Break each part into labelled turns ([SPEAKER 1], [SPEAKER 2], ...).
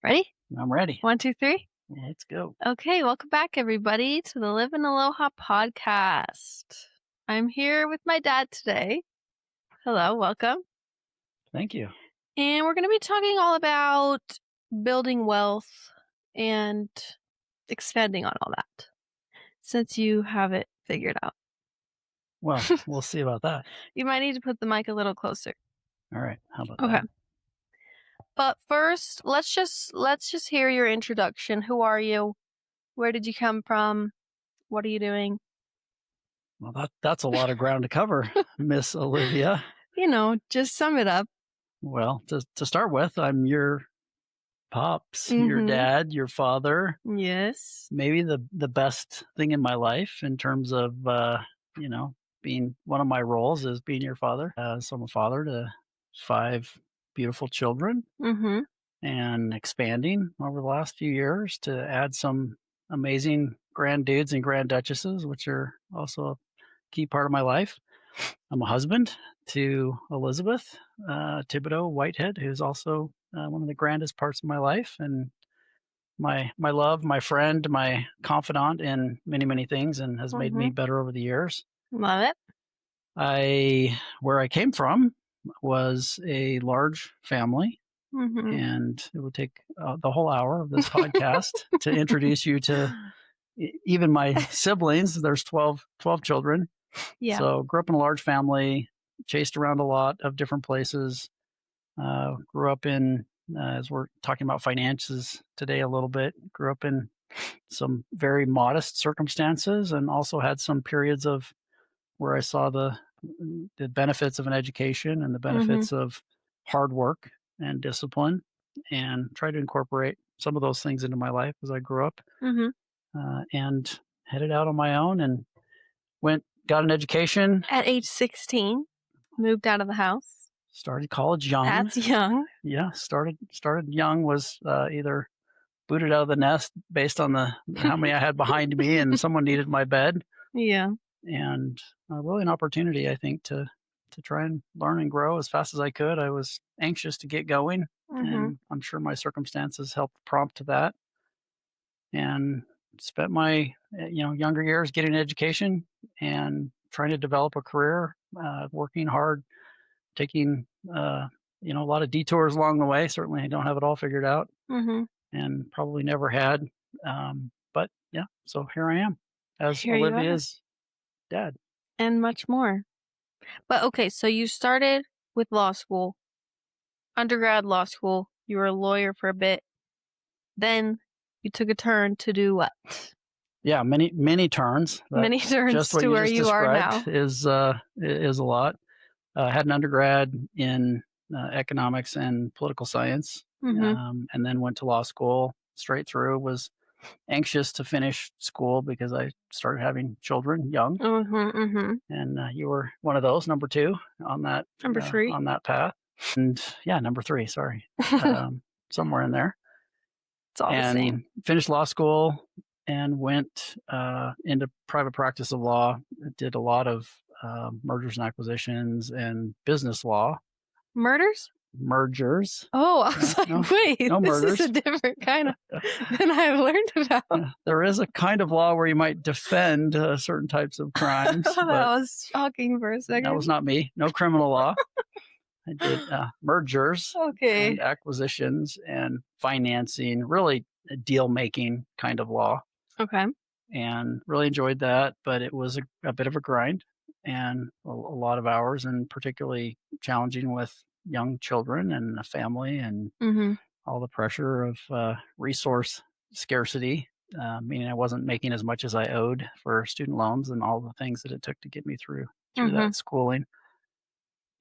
[SPEAKER 1] Ready?
[SPEAKER 2] I'm ready.
[SPEAKER 1] 1, 2, 3.
[SPEAKER 2] Let's go.
[SPEAKER 1] Okay, welcome back, everybody, to the Live in Aloha podcast. I'm here with my dad today. Hello, welcome.
[SPEAKER 2] Thank you.
[SPEAKER 1] And we're going to be talking all about building wealth and expanding on all that, since you have it figured out.
[SPEAKER 2] Well, we'll see about that.
[SPEAKER 1] You might need to put the mic a little closer.
[SPEAKER 2] All right. How about
[SPEAKER 1] Okay.
[SPEAKER 2] that?
[SPEAKER 1] But first, let's just hear your introduction. Who are you? Where did you come from? What are you doing?
[SPEAKER 2] Well, that's a lot of ground to cover, Miss Olivia.
[SPEAKER 1] Just sum it up.
[SPEAKER 2] Well, to start with, I'm your pops, your dad, your father.
[SPEAKER 1] Yes.
[SPEAKER 2] Maybe the best thing in my life in terms of being one of my roles is being your father. So I'm a father to 5 beautiful children.
[SPEAKER 1] Mm-hmm.
[SPEAKER 2] And expanding over the last few years to add some amazing grand dudes and grand duchesses, which are also a key part of my life. I'm a husband to Elizabeth Thibodeau Whitehead, who's also one of the grandest parts of my life, and my love, my friend, my confidant in many, many things, and has made me better over the years.
[SPEAKER 1] Love
[SPEAKER 2] it. Where I came from was a large family.
[SPEAKER 1] Mm-hmm.
[SPEAKER 2] And it would take the whole hour of this podcast to introduce you to even my siblings. There's 12 children.
[SPEAKER 1] Yeah.
[SPEAKER 2] So grew up in a large family, chased around a lot of different places. Grew up in, as we're talking about finances today a little bit, grew up in some very modest circumstances, and also had some periods of where I saw the benefits of an education and the benefits of hard work and discipline, and try to incorporate some of those things into my life as I grew up, and headed out on my own and got an education.
[SPEAKER 1] At age 16, moved out of the house.
[SPEAKER 2] Started college young.
[SPEAKER 1] That's young.
[SPEAKER 2] Yeah, started young. Was either booted out of the nest based on how many I had behind me, and someone needed my bed.
[SPEAKER 1] Yeah.
[SPEAKER 2] And really an opportunity, I think, to try and learn and grow as fast as I could. I was anxious to get going, and I'm sure my circumstances helped prompt that. And spent my younger years getting an education and trying to develop a career, working hard, taking a lot of detours along the way. Certainly, I don't have it all figured out, and probably never had. But yeah, so here I am as
[SPEAKER 1] Here you are.
[SPEAKER 2] Olivia's dad.
[SPEAKER 1] And much more. But okay, so you started with law school, undergrad law school. You were a lawyer for a bit. Then you took a turn to do what?
[SPEAKER 2] Yeah, many turns.
[SPEAKER 1] Many turns
[SPEAKER 2] just what
[SPEAKER 1] to where you are now.
[SPEAKER 2] Is a lot. Had an undergrad in economics and political science, and then went to law school straight through. Was anxious to finish school because I started having children young. And you were one of those, number 2 on that.
[SPEAKER 1] Number 3
[SPEAKER 2] on that path. And yeah, number 3. Sorry, somewhere in there.
[SPEAKER 1] It's all the same.
[SPEAKER 2] Finished law school and went into private practice of law. Did a lot of mergers and acquisitions and business law. Mergers.
[SPEAKER 1] Oh, I was like, wait,
[SPEAKER 2] no
[SPEAKER 1] this
[SPEAKER 2] murders.
[SPEAKER 1] is a different kind of than I've learned about.
[SPEAKER 2] There is a kind of law where you might defend certain types of crimes.
[SPEAKER 1] That was shocking for a second.
[SPEAKER 2] That was not me. No criminal law. I did mergers and acquisitions and financing, really deal making kind of law.
[SPEAKER 1] Okay.
[SPEAKER 2] And really enjoyed that, but it was a bit of a grind and a lot of hours, and particularly challenging with young children and a family and all the pressure of resource scarcity, meaning I wasn't making as much as I owed for student loans and all the things that it took to get me through that schooling.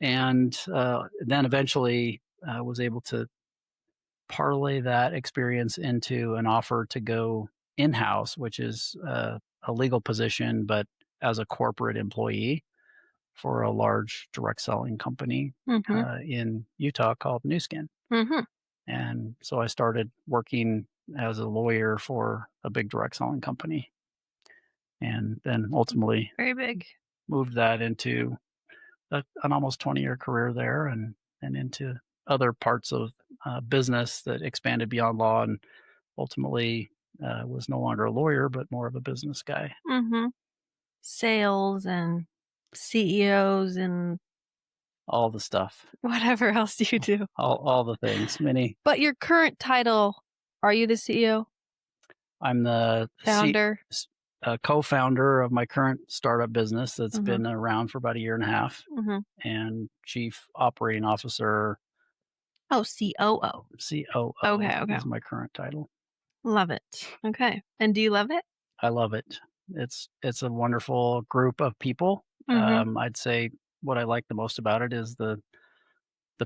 [SPEAKER 2] And then eventually was able to parlay that experience into an offer to go in-house, which is a legal position, but as a corporate employee for a large direct selling company in Utah called New Skin. And so I started working as a lawyer for a big direct selling company, and then ultimately
[SPEAKER 1] very big
[SPEAKER 2] moved that into an almost 20-year career there, and into other parts of business that expanded beyond law, and ultimately was no longer a lawyer, but more of a business guy.
[SPEAKER 1] Mm-hmm. Sales and CEOs and
[SPEAKER 2] All the stuff,
[SPEAKER 1] whatever else you do.
[SPEAKER 2] all the things. Many.
[SPEAKER 1] But your current title, are you the CEO?
[SPEAKER 2] I'm the
[SPEAKER 1] Founder?
[SPEAKER 2] co-founder of my current startup business that's
[SPEAKER 1] Mm-hmm.
[SPEAKER 2] been around for about a year and a half,
[SPEAKER 1] Mm-hmm.
[SPEAKER 2] and chief operating officer,
[SPEAKER 1] Oh, COO.
[SPEAKER 2] COO
[SPEAKER 1] Okay, okay.
[SPEAKER 2] is my current title.
[SPEAKER 1] Love it. Okay. And do you love it?
[SPEAKER 2] I love it. It's a wonderful group of people.
[SPEAKER 1] Mm-hmm.
[SPEAKER 2] I'd say what I like the most about it is the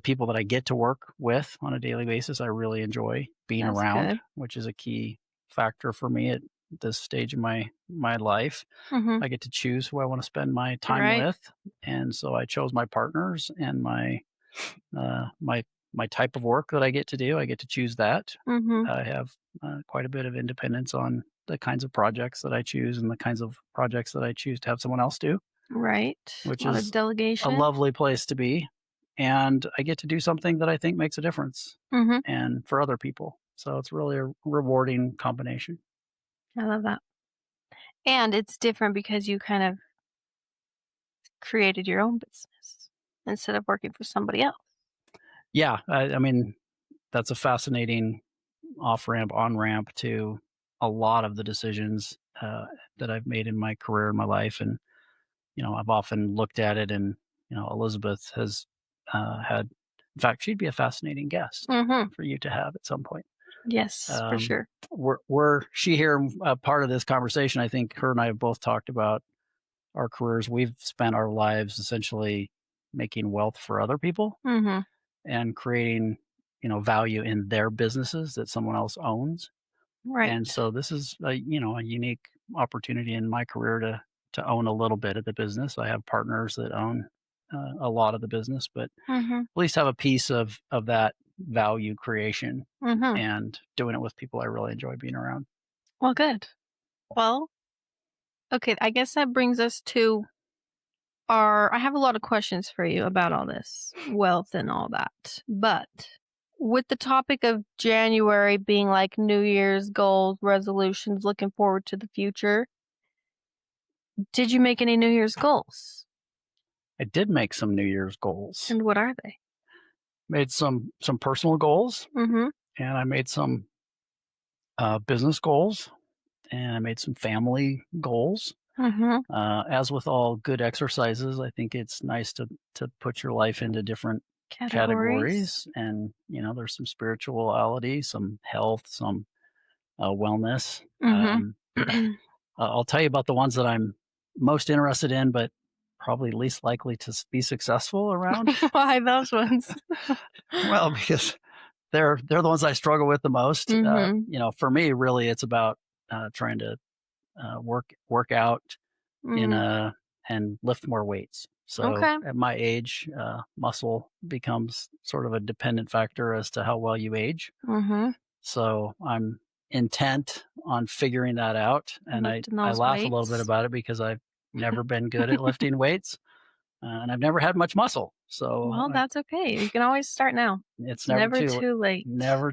[SPEAKER 2] people that I get to work with on a daily basis. I really enjoy being
[SPEAKER 1] That's
[SPEAKER 2] around,
[SPEAKER 1] good.
[SPEAKER 2] which is a key factor for me at this stage of my life.
[SPEAKER 1] Mm-hmm.
[SPEAKER 2] I get to choose who I want to spend my time
[SPEAKER 1] Right.
[SPEAKER 2] with, and so I chose my partners and my type of work that I get to do. I get to choose that.
[SPEAKER 1] Mm-hmm.
[SPEAKER 2] I have quite a bit of independence on the kinds of projects that I choose and the kinds of projects that I choose to have someone else do,
[SPEAKER 1] Right. A
[SPEAKER 2] which
[SPEAKER 1] lot of
[SPEAKER 2] is a
[SPEAKER 1] delegation.
[SPEAKER 2] lovely place to be. And I get to do something that I think makes a difference
[SPEAKER 1] Mm-hmm.
[SPEAKER 2] and for other people. So it's really a rewarding combination.
[SPEAKER 1] I love that. And it's different because you kind of created your own business instead of working for somebody else.
[SPEAKER 2] Yeah, I mean, that's a fascinating off ramp, on ramp to a lot of the decisions that I've made in my career, in my life. And, I've often looked at it, and, Elizabeth has had, in fact, she'd be a fascinating guest
[SPEAKER 1] Mm-hmm.
[SPEAKER 2] for you to have at some point.
[SPEAKER 1] Yes, for
[SPEAKER 2] Um,
[SPEAKER 1] sure.
[SPEAKER 2] were she here, part of this conversation, I think her and I have both talked about our careers. We've spent our lives essentially making wealth for other people
[SPEAKER 1] Mm-hmm.
[SPEAKER 2] and creating, value in their businesses that someone else owns. And
[SPEAKER 1] Right.
[SPEAKER 2] so this is a unique opportunity in my career to own a little bit of the business. I have partners that own a lot of the business, but
[SPEAKER 1] Mm-hmm.
[SPEAKER 2] at least have a piece of that value creation
[SPEAKER 1] Mm-hmm.
[SPEAKER 2] and doing it with people I really enjoy being around.
[SPEAKER 1] Well, good. Well, okay, I guess that brings us to I have a lot of questions for you about all this wealth and all that. But with the topic of January being like New Year's goals, resolutions, looking forward to the future, did you make any New Year's goals?
[SPEAKER 2] I did make some New Year's goals.
[SPEAKER 1] And what are they?
[SPEAKER 2] Made some personal goals,
[SPEAKER 1] Mm-hmm.
[SPEAKER 2] and I made some business goals, and I made some family goals.
[SPEAKER 1] Mm-hmm.
[SPEAKER 2] As with all good exercises, I think it's nice to put your life into different
[SPEAKER 1] Categories?
[SPEAKER 2] categories, and there's some spirituality, some health, some wellness.
[SPEAKER 1] Mm-hmm.
[SPEAKER 2] I'll tell you about the ones that I'm most interested in, but probably least likely to be successful around.
[SPEAKER 1] Why those ones?
[SPEAKER 2] Well, because they're the ones I struggle with the most.
[SPEAKER 1] Mm-hmm.
[SPEAKER 2] For me, really, it's about trying to work out in
[SPEAKER 1] Mm-hmm.
[SPEAKER 2] a and lift more weights. So
[SPEAKER 1] Okay.
[SPEAKER 2] at my age, muscle becomes sort of a dependent factor as to how well you age.
[SPEAKER 1] Mm-hmm.
[SPEAKER 2] So I'm intent on figuring that out, and I
[SPEAKER 1] Lifting
[SPEAKER 2] I
[SPEAKER 1] those
[SPEAKER 2] laugh a little bit
[SPEAKER 1] weights.
[SPEAKER 2] about it because I've never been good at lifting weights, and I've never had much muscle. So
[SPEAKER 1] Well, that's okay. You can always start now.
[SPEAKER 2] it's
[SPEAKER 1] It's never
[SPEAKER 2] never
[SPEAKER 1] too late.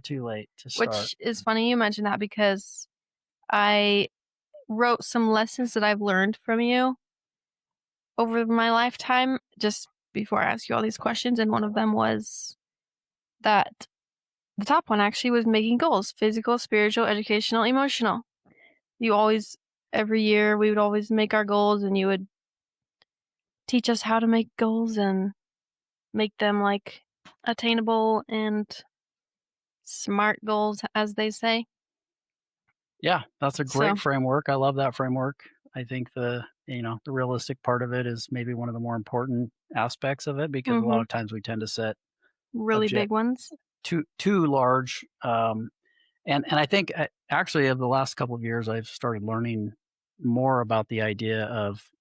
[SPEAKER 2] too late to start.
[SPEAKER 1] Which is funny you mentioned that because I wrote some lessons that I've learned from you over my lifetime just before I ask you all these questions. And one of them was that the top one actually was making goals: physical, spiritual, educational, emotional. You always, every year, we would always make our goals and you would teach us how to make goals and make them like attainable and smart goals, as they say.
[SPEAKER 2] Yeah, that's a
[SPEAKER 1] So,
[SPEAKER 2] great framework. I love that framework. I think the realistic part of it is maybe one of the more important aspects of it, because a lot
[SPEAKER 1] mm-hmm,
[SPEAKER 2] of times we tend to set
[SPEAKER 1] really
[SPEAKER 2] object
[SPEAKER 1] big ones.
[SPEAKER 2] too large. And I think actually of the last couple of years, I've started learning more about the idea of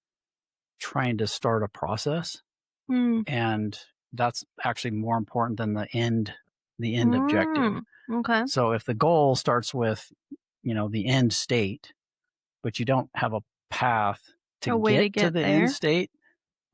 [SPEAKER 2] trying to start a process,
[SPEAKER 1] Mm.
[SPEAKER 2] and that's actually more important than the end objective.
[SPEAKER 1] Mm. Okay.
[SPEAKER 2] So if the goal starts with the end state, but you don't have a path to
[SPEAKER 1] A way to
[SPEAKER 2] get to
[SPEAKER 1] get
[SPEAKER 2] the end
[SPEAKER 1] there.
[SPEAKER 2] state,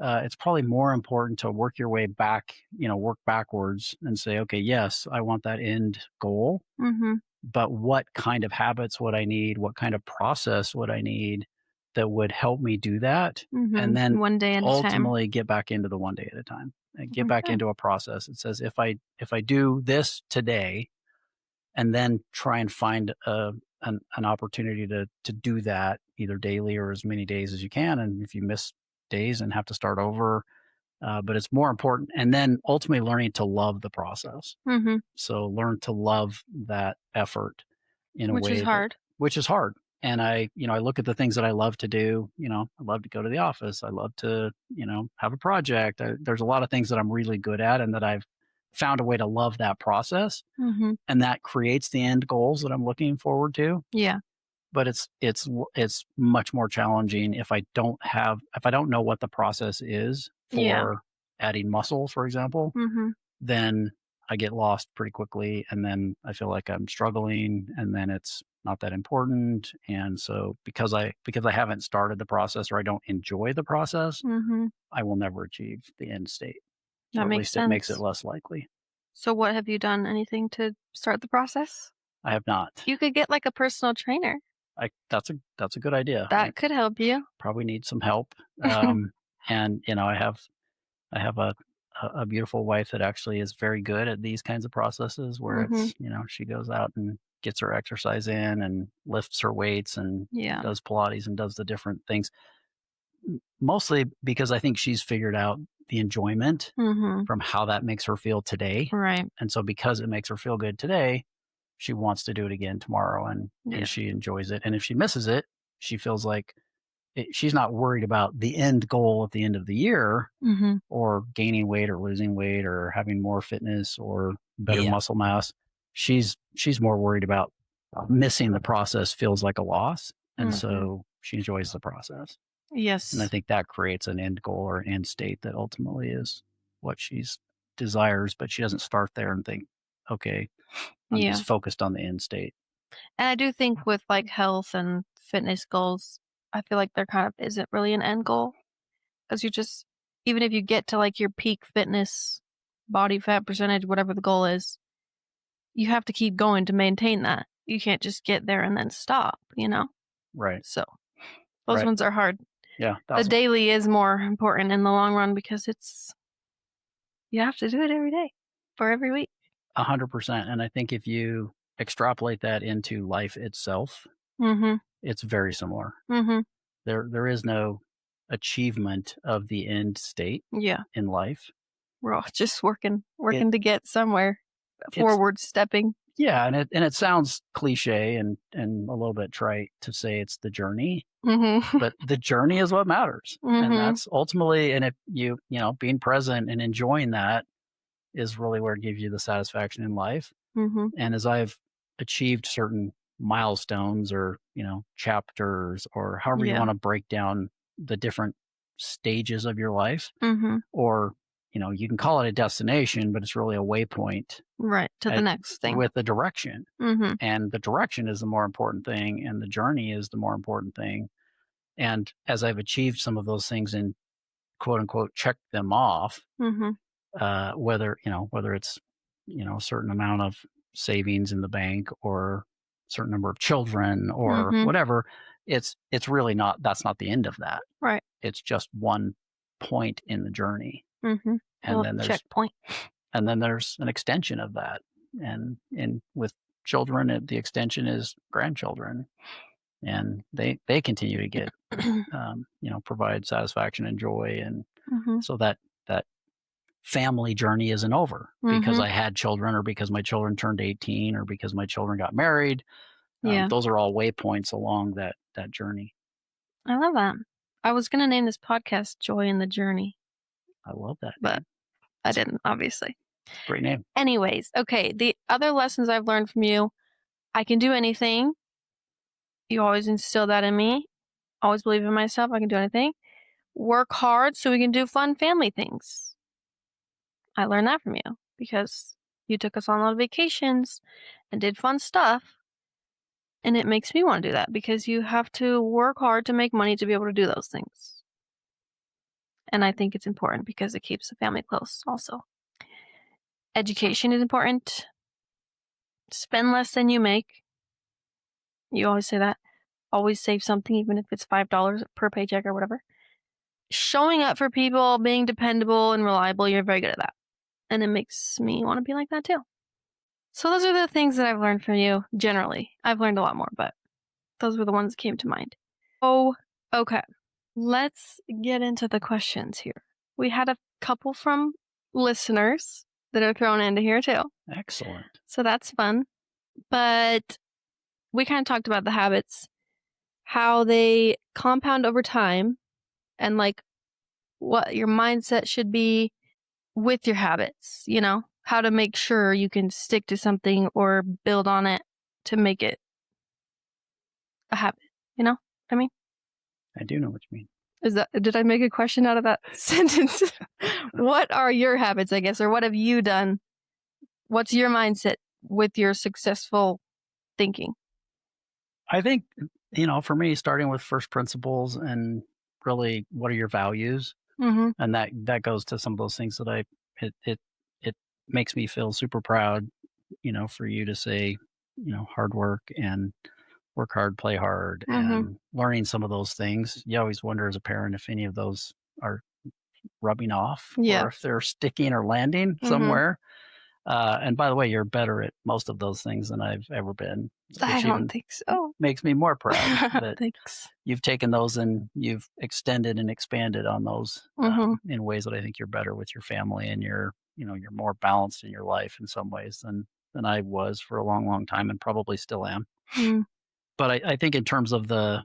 [SPEAKER 2] it's probably more important to work your way back, work backwards and say, okay, yes, I want that end goal,
[SPEAKER 1] Mhm.
[SPEAKER 2] but what kind of habits would I need? What kind of process would I need that would help me do that? And
[SPEAKER 1] Mhm.
[SPEAKER 2] then
[SPEAKER 1] One day at a time.
[SPEAKER 2] ultimately get back into the one day at a time and get back
[SPEAKER 1] Okay.
[SPEAKER 2] into a process. It says if I do this today and then try and find an opportunity to do that either daily or as many days as you can. And if you miss days and have to start over, but it's more important. And then ultimately learning to love the process.
[SPEAKER 1] Mhm.
[SPEAKER 2] So learn to love that effort in a
[SPEAKER 1] Which is
[SPEAKER 2] way that,
[SPEAKER 1] hard.
[SPEAKER 2] which is hard. And I look at the things that I love to do. I love to go to the office. I love to, have a project. There's a lot of things that I'm really good at and that I've found a way to love that process.
[SPEAKER 1] Mhm.
[SPEAKER 2] And that creates the end goals that I'm looking forward to.
[SPEAKER 1] Yeah.
[SPEAKER 2] But it's much more challenging if I don't know what the process is
[SPEAKER 1] Yeah.
[SPEAKER 2] for adding muscle, for example,
[SPEAKER 1] Mhm.
[SPEAKER 2] then I get lost pretty quickly, and then I feel like I'm struggling, and then it's not that important. And so because I haven't started the process or I don't enjoy the process,
[SPEAKER 1] Mhm.
[SPEAKER 2] I will never achieve the end state,
[SPEAKER 1] That
[SPEAKER 2] or at
[SPEAKER 1] makes
[SPEAKER 2] least it makes it
[SPEAKER 1] sense.
[SPEAKER 2] less likely.
[SPEAKER 1] So what have you done? Anything to start the process?
[SPEAKER 2] I have not.
[SPEAKER 1] You could get like a personal trainer.
[SPEAKER 2] I That's a good idea. I
[SPEAKER 1] That could help you.
[SPEAKER 2] probably need some help. Um, and I have a beautiful wife that actually is very good at these kinds of processes where
[SPEAKER 1] Mhm.
[SPEAKER 2] she goes out and gets her exercise in and lifts her weights and
[SPEAKER 1] Yeah.
[SPEAKER 2] does Pilates and does the different things. Mostly because I think she's figured out the enjoyment
[SPEAKER 1] Mhm.
[SPEAKER 2] from how that makes her feel today.
[SPEAKER 1] Right.
[SPEAKER 2] And so because it makes her feel good today, she wants to do it again tomorrow and
[SPEAKER 1] Yeah.
[SPEAKER 2] she enjoys it. And if she misses it, she feels like she's not worried about the end goal at the end of the year
[SPEAKER 1] Mhm.
[SPEAKER 2] or gaining weight or losing weight or having more fitness or better
[SPEAKER 1] Yeah.
[SPEAKER 2] muscle mass. She's more worried about missing the process feels like a loss. And
[SPEAKER 1] Mhm.
[SPEAKER 2] so she enjoys the process. And I
[SPEAKER 1] Yes.
[SPEAKER 2] think that creates an end goal or an end state that ultimately is what she's desires, but she doesn't start there and think, okay, I'm
[SPEAKER 1] Yeah.
[SPEAKER 2] just focused on the end state.
[SPEAKER 1] And I do think with like health and fitness goals, I feel like there kind of isn't really an end goal because you just, even if you get to like your peak fitness, body fat percentage, whatever the goal is, you have to keep going to maintain that. You can't just get there and then stop?
[SPEAKER 2] Right.
[SPEAKER 1] So those
[SPEAKER 2] Right.
[SPEAKER 1] ones are hard.
[SPEAKER 2] Yeah.
[SPEAKER 1] The
[SPEAKER 2] That's
[SPEAKER 1] daily is more important in the long run because you have to do it every day for every week.
[SPEAKER 2] 100%. And I think if you extrapolate that into life itself,
[SPEAKER 1] Mhm.
[SPEAKER 2] it's very similar.
[SPEAKER 1] Mhm.
[SPEAKER 2] There is no achievement of the end state
[SPEAKER 1] Yeah.
[SPEAKER 2] in life.
[SPEAKER 1] We're all just working
[SPEAKER 2] It
[SPEAKER 1] working to get somewhere,
[SPEAKER 2] it's
[SPEAKER 1] forward stepping.
[SPEAKER 2] Yeah, and it sounds cliche and a little bit trite to say it's the journey,
[SPEAKER 1] Mhm.
[SPEAKER 2] but the journey is what matters. And
[SPEAKER 1] Mhm.
[SPEAKER 2] that's ultimately, and if being present and enjoying that is really where it gives you the satisfaction in life.
[SPEAKER 1] Mhm.
[SPEAKER 2] And as I've achieved certain milestones or, chapters or however you
[SPEAKER 1] Yeah.
[SPEAKER 2] want to break down the different stages of your life,
[SPEAKER 1] Mhm.
[SPEAKER 2] or, you can call it a destination, but it's really a waypoint
[SPEAKER 1] Right, to the
[SPEAKER 2] at,
[SPEAKER 1] next thing.
[SPEAKER 2] with the direction.
[SPEAKER 1] Mhm.
[SPEAKER 2] And the direction is the more important thing, and the journey is the more important thing. And as I've achieved some of those things and quote unquote check them off,
[SPEAKER 1] Mhm.
[SPEAKER 2] whether it's a certain amount of savings in the bank or a certain number of children or
[SPEAKER 1] Mhm.
[SPEAKER 2] whatever, it's really not, that's not the end of that.
[SPEAKER 1] Right.
[SPEAKER 2] It's just one point in the journey.
[SPEAKER 1] Mhm. A
[SPEAKER 2] And
[SPEAKER 1] little
[SPEAKER 2] then there's
[SPEAKER 1] checkpoint.
[SPEAKER 2] an extension of that. And with children, the extension is grandchildren, and they continue to get provide satisfaction and joy. And
[SPEAKER 1] Mhm.
[SPEAKER 2] so that family journey isn't over because
[SPEAKER 1] Mhm.
[SPEAKER 2] I had children or because my children turned 18 or because my children got married.
[SPEAKER 1] Yeah.
[SPEAKER 2] Those are all waypoints along that journey.
[SPEAKER 1] I love that. I was gonna name this podcast "Joy in the Journey,"
[SPEAKER 2] I love that
[SPEAKER 1] but
[SPEAKER 2] name.
[SPEAKER 1] I
[SPEAKER 2] It's a
[SPEAKER 1] didn't, obviously.
[SPEAKER 2] great name.
[SPEAKER 1] Anyways, okay, the other lessons I've learned from you, I can do anything. You always instill that in me. Always believe in myself, I can do anything. Work hard so we can do fun family things. I learned that from you because you took us on a lot of vacations and did fun stuff. And it makes me want to do that because you have to work hard to make money to be able to do those things. And I think it's important because it keeps the family close also. Education is important. Spend less than you make. You always say that. Always save something, even if it's $5 per paycheck or whatever. Showing up for people, being dependable and reliable, you're very good at that. And it makes me want to be like that too. So those are the things that I've learned from you generally. I've learned a lot more, but those were the ones that came to mind. Oh, okay. Let's get into the questions here. We had a couple from listeners that are thrown into here too.
[SPEAKER 2] Excellent.
[SPEAKER 1] So that's fun. But we kind of talked about the habits, how they compound over time, and like what your mindset should be with your habits, how to make sure you can stick to something or build on it to make it a habit. You know what I mean?
[SPEAKER 2] I do know what you mean.
[SPEAKER 1] Did I make a question out of that sentence? What are your habits, I guess, or what have you done? What's your mindset with your successful thinking?
[SPEAKER 2] I think, for me, starting with first principles and really what are your values?
[SPEAKER 1] Mm-hmm.
[SPEAKER 2] And that goes to some of those things that it makes me feel super proud, for you to say, hard work and work hard, play hard,
[SPEAKER 1] Mm-hmm.
[SPEAKER 2] and learning some of those things. You always wonder as a parent if any of those are rubbing off
[SPEAKER 1] Yeah.
[SPEAKER 2] or if they're sticking or landing
[SPEAKER 1] Mm-hmm.
[SPEAKER 2] somewhere. And by the way, you're better at most of those things than I've ever been,
[SPEAKER 1] I
[SPEAKER 2] which
[SPEAKER 1] don't
[SPEAKER 2] even
[SPEAKER 1] think so.
[SPEAKER 2] makes me more proud that
[SPEAKER 1] Thanks.
[SPEAKER 2] you've taken those and you've extended and expanded on those
[SPEAKER 1] Mm-hmm.
[SPEAKER 2] in ways that I think you're better with your family and you're more balanced in your life in some ways than I was for a long, long time and probably still am.
[SPEAKER 1] Mm-hmm.
[SPEAKER 2] But I think in terms of the,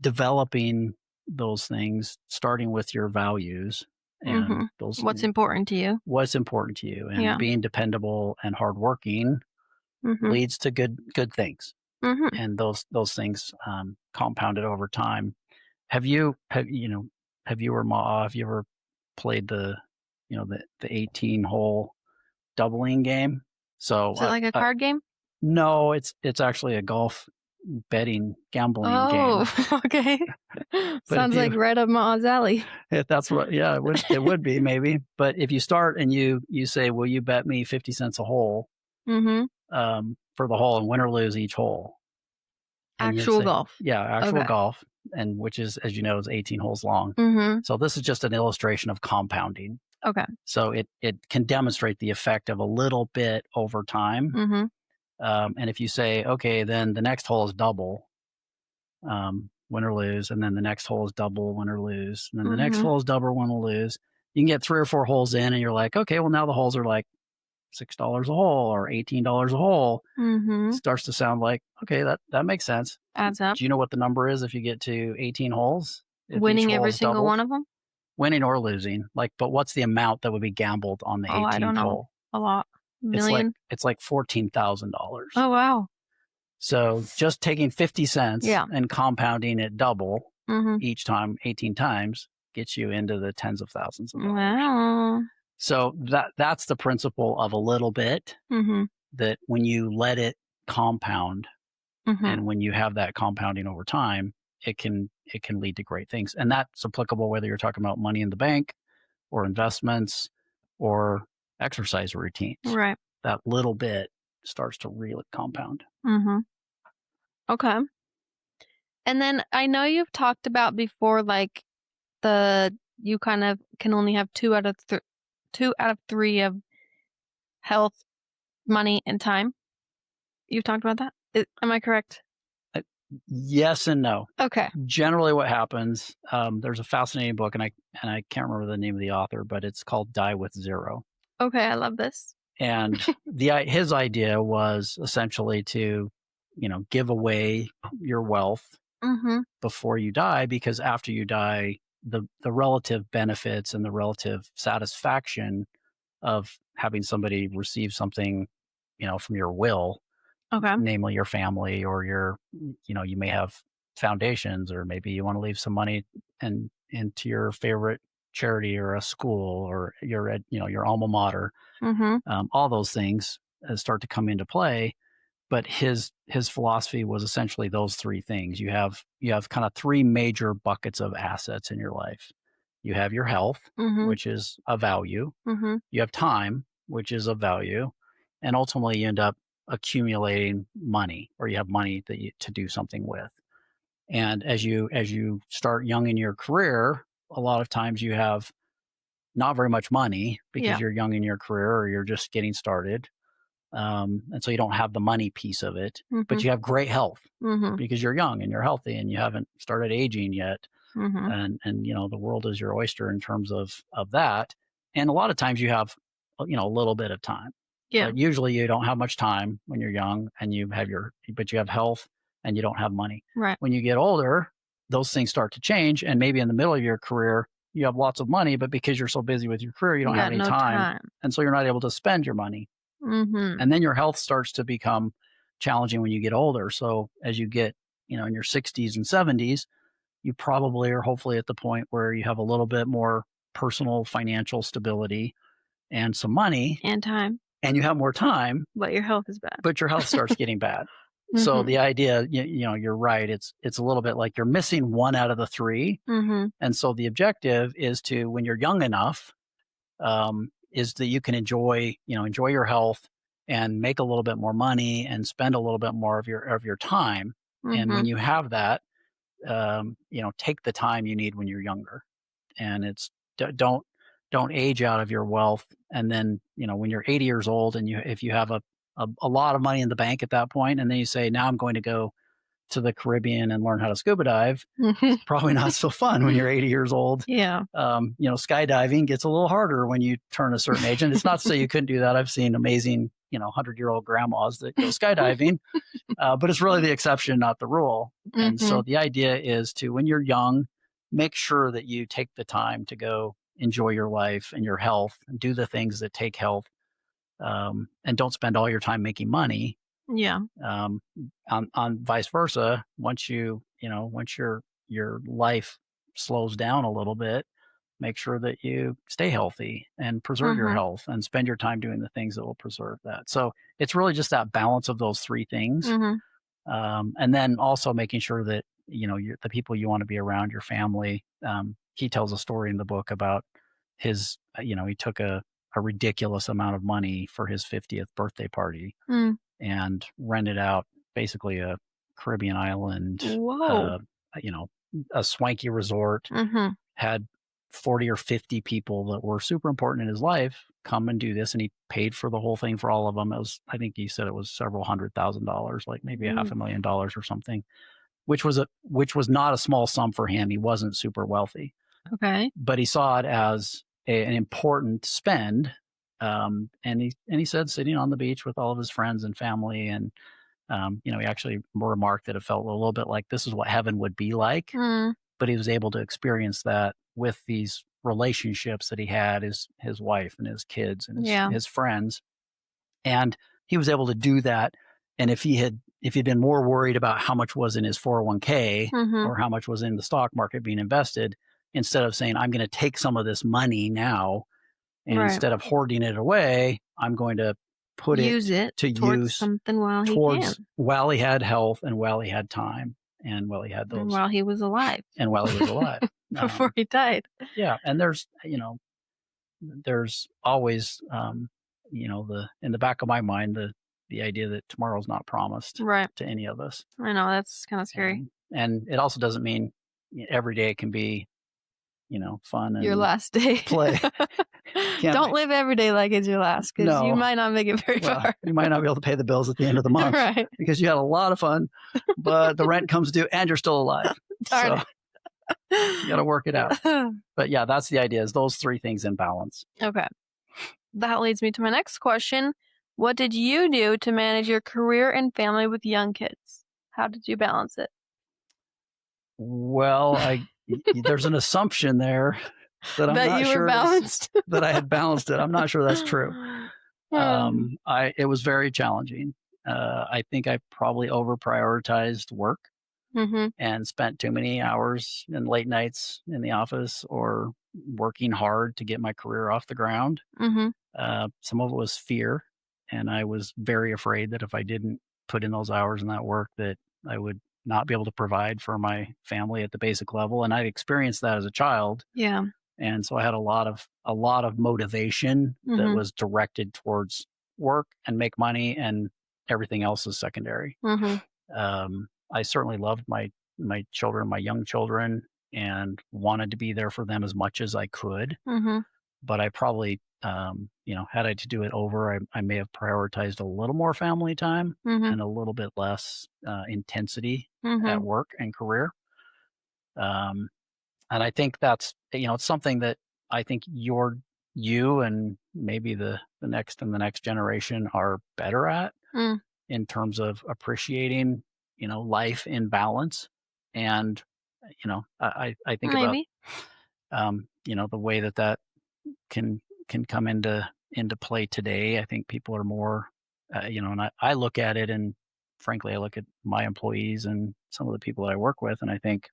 [SPEAKER 2] developing those things, starting with your values
[SPEAKER 1] Mm-hmm.
[SPEAKER 2] and those
[SPEAKER 1] What's important to you?
[SPEAKER 2] what's important to you and
[SPEAKER 1] Yeah.
[SPEAKER 2] being dependable and hardworking
[SPEAKER 1] Mm-hmm.
[SPEAKER 2] leads to good things.
[SPEAKER 1] Mm-hmm.
[SPEAKER 2] And those things compounded over time. Have you or Ma have you ever played the 18 hole doubling game? So
[SPEAKER 1] Is it like a card game?
[SPEAKER 2] no, it's actually a golf betting gambling game.
[SPEAKER 1] Oh, okay.
[SPEAKER 2] But
[SPEAKER 1] Sounds like right up Ma's alley.
[SPEAKER 2] if that's what, yeah, it would be maybe. But if you start and you say, "Will you bet me 50 cents a hole
[SPEAKER 1] Mm-hmm.
[SPEAKER 2] for the hole and win or lose each hole?" And you
[SPEAKER 1] Actual
[SPEAKER 2] say,
[SPEAKER 1] golf.
[SPEAKER 2] yeah, actual
[SPEAKER 1] Okay.
[SPEAKER 2] golf, and which is, as you know, is 18 holes long.
[SPEAKER 1] Mm-hmm.
[SPEAKER 2] So this is just an illustration of compounding.
[SPEAKER 1] Okay.
[SPEAKER 2] So it can demonstrate the effect of a little bit over time.
[SPEAKER 1] Mm-hmm.
[SPEAKER 2] And if you say, okay, then the next hole is double, win or lose, and then the next hole is double, win or lose, and then the next
[SPEAKER 1] Mm-hmm.
[SPEAKER 2] hole is double, win or lose. You can get 3 or 4 holes in, and you're like, okay, well now the holes are like $6 a hole or $18 a hole.
[SPEAKER 1] Mm-hmm.
[SPEAKER 2] Starts to sound like, okay, that makes sense.
[SPEAKER 1] Adds up.
[SPEAKER 2] Do you know what the number is if you get to 18 holes? If each
[SPEAKER 1] Winning
[SPEAKER 2] hole
[SPEAKER 1] every
[SPEAKER 2] is
[SPEAKER 1] single
[SPEAKER 2] doubled?
[SPEAKER 1] one of them?
[SPEAKER 2] Winning or losing. But what's the amount that would be gambled on the
[SPEAKER 1] Oh, I don't
[SPEAKER 2] 18th
[SPEAKER 1] know.
[SPEAKER 2] hole?
[SPEAKER 1] A lot.
[SPEAKER 2] It's like
[SPEAKER 1] Million?
[SPEAKER 2] $14,000.
[SPEAKER 1] Oh, wow.
[SPEAKER 2] So just taking 50 cents
[SPEAKER 1] Yeah.
[SPEAKER 2] and compounding it double
[SPEAKER 1] Mm-hmm.
[SPEAKER 2] each time, 18 times, gets you into the tens of thousands of dollars.
[SPEAKER 1] Wow.
[SPEAKER 2] So that's the principle of a little bit,
[SPEAKER 1] Mm-hmm.
[SPEAKER 2] that when you let it compound,
[SPEAKER 1] Mm-hmm.
[SPEAKER 2] and when you have that compounding over time, it can lead to great things. And that's applicable whether you're talking about money in the bank or investments or exercise routines.
[SPEAKER 1] Right.
[SPEAKER 2] That little bit starts to really compound.
[SPEAKER 1] Mm-hmm. Okay. And then I know you've talked about before, like you kind of can only have two out of three of health, money, and time. You've talked about that. Am I correct?
[SPEAKER 2] Yes and no.
[SPEAKER 1] Okay.
[SPEAKER 2] Generally, what happens? There's a fascinating book, and I can't remember the name of the author, but it's called Die with Zero.
[SPEAKER 1] Okay, I love this.
[SPEAKER 2] And his idea was essentially to, give away your wealth
[SPEAKER 1] Mm-hmm.
[SPEAKER 2] before you die, because after you die, the relative benefits and the relative satisfaction of having somebody receive something, from your will,
[SPEAKER 1] Okay.
[SPEAKER 2] namely your family or you may have foundations, or maybe you want to leave some money into your favorite charity or a school or your alma mater.
[SPEAKER 1] Mm-hmm.
[SPEAKER 2] All those things start to come into play. But his philosophy was essentially those three things. You have kind of three major buckets of assets in your life. you have your health,
[SPEAKER 1] Mm-hmm.
[SPEAKER 2] which is a value.
[SPEAKER 1] Mm-hmm.
[SPEAKER 2] You have time, which is a value. And ultimately, you end up accumulating money, or you have money to do something with. And as you start young in your career, a lot of times you have not very much money because
[SPEAKER 1] Yeah.
[SPEAKER 2] you're young in your career or you're just getting started. And so you don't have the money piece of it,
[SPEAKER 1] Mm-hmm.
[SPEAKER 2] but you have great health
[SPEAKER 1] Mm-hmm.
[SPEAKER 2] because you're young and you're healthy and you haven't started aging yet.
[SPEAKER 1] Mm-hmm.
[SPEAKER 2] And the world is your oyster in terms of that. And a lot of times you have a little bit of time,
[SPEAKER 1] Yeah.
[SPEAKER 2] but usually you don't have much time when you're young and but you have health and you don't have money.
[SPEAKER 1] Right.
[SPEAKER 2] When you get older, those things start to change, and maybe in the middle of your career you have lots of money, but because you're so busy with your career, you
[SPEAKER 1] You
[SPEAKER 2] don't have
[SPEAKER 1] got
[SPEAKER 2] any
[SPEAKER 1] no
[SPEAKER 2] time,
[SPEAKER 1] time.
[SPEAKER 2] and so you're not able to spend your money.
[SPEAKER 1] Mm-hmm.
[SPEAKER 2] And then your health starts to become challenging when you get older. So as you get in your 60s and 70s, you probably are hopefully at the point where you have a little bit more personal financial stability and some money,
[SPEAKER 1] And time.
[SPEAKER 2] and you have more time,
[SPEAKER 1] But your health is bad.
[SPEAKER 2] but your health starts getting bad. So
[SPEAKER 1] Mm-hmm.
[SPEAKER 2] the idea, you're right. It's a little bit like you're missing one out of the three.
[SPEAKER 1] Mm-hmm.
[SPEAKER 2] And so the objective is to, when you're young enough, is that you can enjoy your health and make a little bit more money and spend a little bit more of your time. And
[SPEAKER 1] Mm-hmm.
[SPEAKER 2] when you have that, take the time you need when you're younger. And it's don't age out of your wealth. And then when you're 80 years old and if you have a lot of money in the bank at that point, and then you say, now I'm going to go to the Caribbean and learn how to scuba dive, it's probably not so fun when you're 80 years old.
[SPEAKER 1] Yeah.
[SPEAKER 2] Skydiving gets a little harder when you turn a certain age. And it's not to say you couldn't do that. I've seen amazing 100-year-old grandmas that go skydiving, but it's really the exception, not the rule. And
[SPEAKER 1] Mm-hmm.
[SPEAKER 2] so the idea is to, when you're young, make sure that you take the time to go enjoy your life and your health and do the things that take health, and don't spend all your time making money.
[SPEAKER 1] Yeah.
[SPEAKER 2] On vice versa, once your life slows down a little bit, make sure that you stay healthy and preserve your
[SPEAKER 1] Mm-hmm.
[SPEAKER 2] health and spend your time doing the things that will preserve that. So it's really just that balance of those three things.
[SPEAKER 1] Mm-hmm.
[SPEAKER 2] And then also making sure that the people you want to be around, your family. He tells a story in the book about his he took a ridiculous amount of money for his 50th birthday party
[SPEAKER 1] Mm.
[SPEAKER 2] and rented out basically a Caribbean island,
[SPEAKER 1] Whoa.
[SPEAKER 2] uh, you know, a swanky resort,
[SPEAKER 1] Mm-hmm.
[SPEAKER 2] had 40 or 50 people that were super important in his life come and do this. And he paid for the whole thing for all of them. I think he said it was several $100,000, like maybe
[SPEAKER 1] Ooh.
[SPEAKER 2] $500,000 or something, which was not a small sum for him. He wasn't super wealthy,
[SPEAKER 1] Okay.
[SPEAKER 2] but he saw it as an important spend. And he said, sitting on the beach with all of his friends and family, and he actually remarked that it felt a little bit like this is what heaven would be like.
[SPEAKER 1] Mm.
[SPEAKER 2] But he was able to experience that with these relationships that he had, his wife and his kids and
[SPEAKER 1] Yeah.
[SPEAKER 2] his friends. And he was able to do that. And if he'd been more worried about how much was in his 401k
[SPEAKER 1] Mm-hmm.
[SPEAKER 2] or how much was in the stock market being invested, instead of saying, I'm going to take some of this money now, and
[SPEAKER 1] Right.
[SPEAKER 2] instead of hoarding it away, I'm going to put
[SPEAKER 1] Use
[SPEAKER 2] it
[SPEAKER 1] it
[SPEAKER 2] to
[SPEAKER 1] towards
[SPEAKER 2] use
[SPEAKER 1] something while he can.
[SPEAKER 2] while he had health and while he had time and while he had
[SPEAKER 1] And
[SPEAKER 2] those
[SPEAKER 1] while he was alive.
[SPEAKER 2] and while he was alive.
[SPEAKER 1] Before he died.
[SPEAKER 2] Yeah. And there's always, in the back of my mind, the idea that tomorrow's not promised
[SPEAKER 1] Right.
[SPEAKER 2] to any of us.
[SPEAKER 1] I know, that's kind of scary.
[SPEAKER 2] And it also doesn't mean every day can be, fun
[SPEAKER 1] Your
[SPEAKER 2] and
[SPEAKER 1] last day.
[SPEAKER 2] play.
[SPEAKER 1] Don't live every day like it's your last, because you
[SPEAKER 2] No.
[SPEAKER 1] might not make it very far.
[SPEAKER 2] You might not be able to pay the bills at the end of the month
[SPEAKER 1] Right.
[SPEAKER 2] because you had a lot of fun, but the rent comes due and you're still alive.
[SPEAKER 1] Darn
[SPEAKER 2] So you got to work it out.
[SPEAKER 1] it.
[SPEAKER 2] But yeah, that's the idea, is those three things in balance.
[SPEAKER 1] Okay. That leads me to my next question. What did you do to manage your career and family with young kids? How did you balance it?
[SPEAKER 2] Well, there's an assumption there that I'm
[SPEAKER 1] That
[SPEAKER 2] not
[SPEAKER 1] you were
[SPEAKER 2] sure
[SPEAKER 1] balanced?
[SPEAKER 2] that I had balanced it. I'm not sure that's true. It was very challenging. I think I probably over prioritized work
[SPEAKER 1] Mm-hmm.
[SPEAKER 2] and spent too many hours and late nights in the office or working hard to get my career off the ground.
[SPEAKER 1] Mm-hmm.
[SPEAKER 2] Some of it was fear, and I was very afraid that if I didn't put in those hours and that work, that I would not be able to provide for my family at the basic level. And I experienced that as a child.
[SPEAKER 1] Yeah.
[SPEAKER 2] And so I had a lot of motivation that
[SPEAKER 1] Mhm.
[SPEAKER 2] was directed towards work and make money, and everything else is secondary.
[SPEAKER 1] Mhm.
[SPEAKER 2] I certainly loved my children, my young children, and wanted to be there for them as much as I could.
[SPEAKER 1] Mhm.
[SPEAKER 2] But I probably, had I to do it over, I may have prioritized a little more family time
[SPEAKER 1] Mhm.
[SPEAKER 2] and a little bit less intensity at
[SPEAKER 1] Mhm.
[SPEAKER 2] work and career. Um, and I think that's, it's something that I think you and maybe the next generation are better at,
[SPEAKER 1] Mm.
[SPEAKER 2] in terms of appreciating, life in balance. And, I think about,
[SPEAKER 1] Maybe.
[SPEAKER 2] the way that can come into play today. I think people are more, and I look at it, and frankly, I look at my employees and some of the people that I work with, and I think